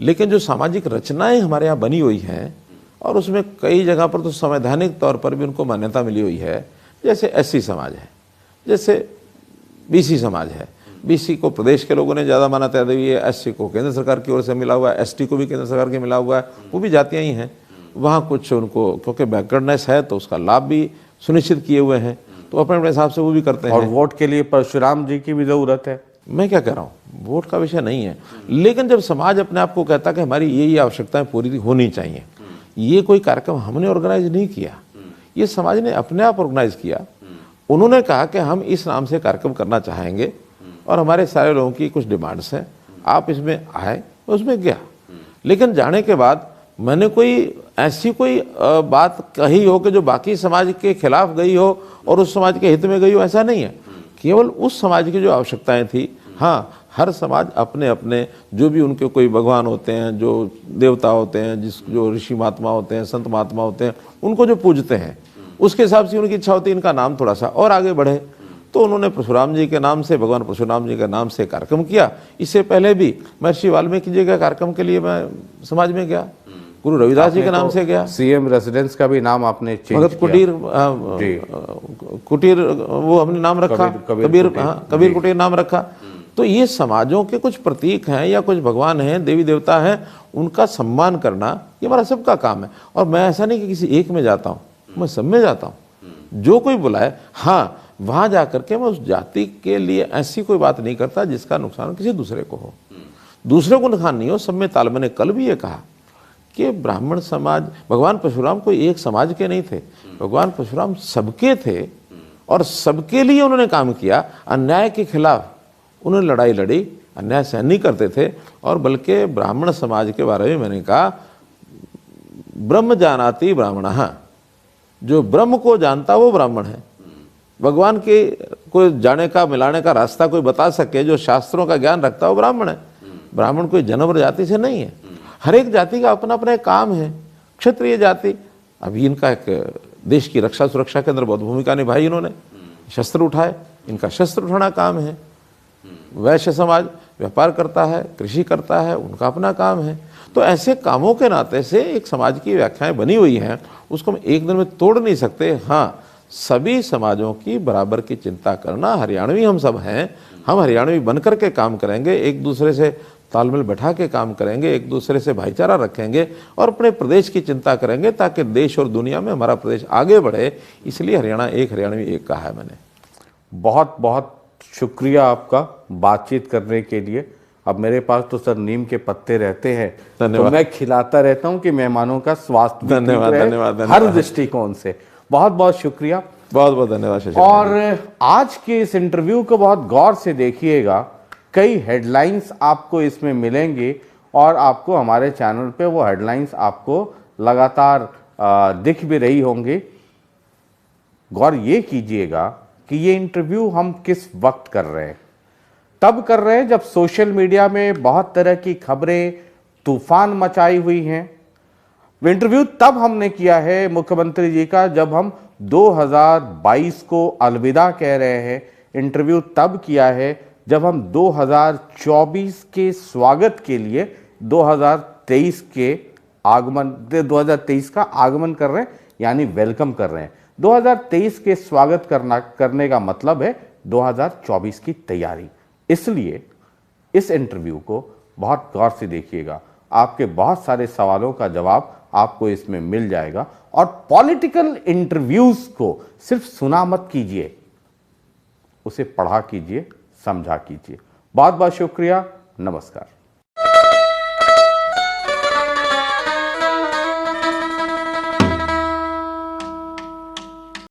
Speaker 2: लेकिन जो सामाजिक रचनाएं हमारे यहाँ बनी हुई हैं और उसमें कई जगह पर तो संवैधानिक तौर पर भी उनको मान्यता मिली हुई है, जैसे एससी समाज है, जैसे बीसी समाज है। बीसी को प्रदेश के लोगों ने ज़्यादा मान्यता दी है, एससी को केंद्र सरकार की ओर से मिला हुआ है, एसटी को भी केंद्र सरकार के मिला हुआ है, वो भी जातियाँ ही हैं। वहाँ कुछ उनको क्योंकि बैकवर्डनेस है तो उसका लाभ भी सुनिश्चित किए हुए हैं, तो अपने अपने हिसाब से वो भी करते हैं।
Speaker 1: और वोट के लिए परशुराम जी की भी जरूरत है।
Speaker 2: मैं क्या कह रहा हूँ, वोट का विषय नहीं है, लेकिन जब समाज अपने आप को कहता है कि हमारी ये आवश्यकताएं पूरी होनी चाहिए, ये कोई कार्यक्रम हमने ऑर्गेनाइज नहीं किया, ये समाज ने अपने आप ऑर्गेनाइज किया। उन्होंने कहा कि हम इस नाम से कार्यक्रम करना चाहेंगे और हमारे सारे लोगों की कुछ डिमांड्स हैं, आप इसमें आए, उसमें गया। लेकिन जाने के बाद मैंने कोई ऐसी कोई बात कही हो कि जो बाकी समाज के खिलाफ गई हो और उस समाज के हित में गई हो, ऐसा नहीं है। केवल उस समाज की जो आवश्यकताएं थी, हाँ, हर समाज अपने अपने जो भी उनके कोई भगवान होते हैं, जो देवता होते हैं, जो ऋषि महात्मा होते हैं, संत महात्मा होते हैं, उनको जो पूजते हैं, उसके हिसाब से उनकी इच्छा होती है इनका नाम थोड़ा सा और आगे बढ़े। तो उन्होंने परशुराम जी के नाम से, भगवान परशुराम जी के नाम से कार्यक्रम किया। इससे पहले भी महर्षि वाल्मीकि जी के कार्यक्रम के लिए मैं समाज में गया, गुरु रविदास जी के नाम से गया।
Speaker 1: सीएम रेसिडेंस का भी नाम आपने चेंज
Speaker 2: भगत कुटीर कुटीर वो हमने नाम रखा, कबीर कुटीर नाम रखा। तो ये समाजों के कुछ प्रतीक हैं या कुछ भगवान हैं, देवी देवता हैं, उनका सम्मान करना ये हमारा सबका काम है। और मैं ऐसा नहीं कि किसी एक में जाता हूँ, मैं सब में जाता हूँ। जो कोई बुलाए, हाँ, वहां जाकर के मैं उस जाति के लिए ऐसी कोई बात नहीं करता जिसका नुकसान किसी दूसरे को हो, दूसरे को नुकसान नहीं हो, सब में ताल। मैंने कल भी ये कहा कि ब्राह्मण समाज, भगवान परशुराम कोई एक समाज के नहीं थे, भगवान परशुराम सबके थे और सबके लिए उन्होंने काम किया। अन्याय के खिलाफ उन्होंने लड़ाई लड़ी, अन्याय सहन नहीं करते थे। और बल्कि ब्राह्मण समाज के बारे में मैंने कहा, ब्रह्म जानाति ब्राह्मणः, जो ब्रह्म को जानता वो ब्राह्मण है। भगवान के कोई जाने का, मिलाने का रास्ता कोई बता सके, जो शास्त्रों का ज्ञान रखता है वो ब्राह्मण है। ब्राह्मण कोई जन्म जाति से नहीं है। हर एक जाति का अपना अपना एक काम है। क्षत्रिय जाति, अभी इनका एक देश की रक्षा सुरक्षा के अंदर बहुत भूमिका निभाई, इन्होंने शस्त्र उठाए, इनका शस्त्र उठाना काम है। वैश्य समाज व्यापार करता है, कृषि करता है, उनका अपना काम है। तो ऐसे कामों के नाते से एक समाज की व्याख्याएं बनी हुई हैं, उसको हम एक दिन में तोड़ नहीं सकते। हाँ, सभी समाजों की बराबर की चिंता करना, हरियाणवी हम सब हैं, हम हरियाणवी बनकर के काम करेंगे, एक दूसरे से तालमेल बैठा के काम करेंगे, एक दूसरे से भाईचारा रखेंगे और अपने प्रदेश की चिंता करेंगे ताकि देश और दुनिया में हमारा प्रदेश आगे बढ़े। इसलिए हरियाणा एक, हरियाणवी एक कहा है मैंने।
Speaker 1: बहुत बहुत शुक्रिया आपका बातचीत करने के लिए। अब मेरे पास तो सर नीम के पत्ते रहते हैं, तो मैं खिलाता रहता हूं कि मेहमानों का स्वास्थ्य
Speaker 2: धन्यवाद, धन्यवाद,
Speaker 1: हर दृष्टिकोण से। बहुत बहुत शुक्रिया,
Speaker 2: बहुत बहुत धन्यवाद शशि।
Speaker 1: और आज के इस इंटरव्यू को बहुत गौर से देखिएगा, कई हेडलाइंस आपको इसमें मिलेंगी और आपको हमारे चैनल पे वो हेडलाइंस आपको लगातार दिख भी रही होंगी। गौर ये कीजिएगा कि ये इंटरव्यू हम किस वक्त कर रहे हैं। तब कर रहे हैं जब सोशल मीडिया में बहुत तरह की खबरें तूफान मचाई हुई हैं। इंटरव्यू तब हमने किया है मुख्यमंत्री जी का जब हम 2022 को अलविदा कह रहे हैं। इंटरव्यू तब किया है जब हम 2024 के स्वागत के लिए 2023 का आगमन कर रहे हैं, यानी वेलकम कर रहे हैं। 2023 के स्वागत करने का मतलब है 2024 की तैयारी। इसलिए इस इंटरव्यू को बहुत गौर से देखिएगा, आपके बहुत सारे सवालों का जवाब आपको इसमें मिल जाएगा। और पॉलिटिकल इंटरव्यूज को सिर्फ सुना मत कीजिए, उसे पढ़ा कीजिए, समझा कीजिए। बहुत बहुत शुक्रिया, नमस्कार।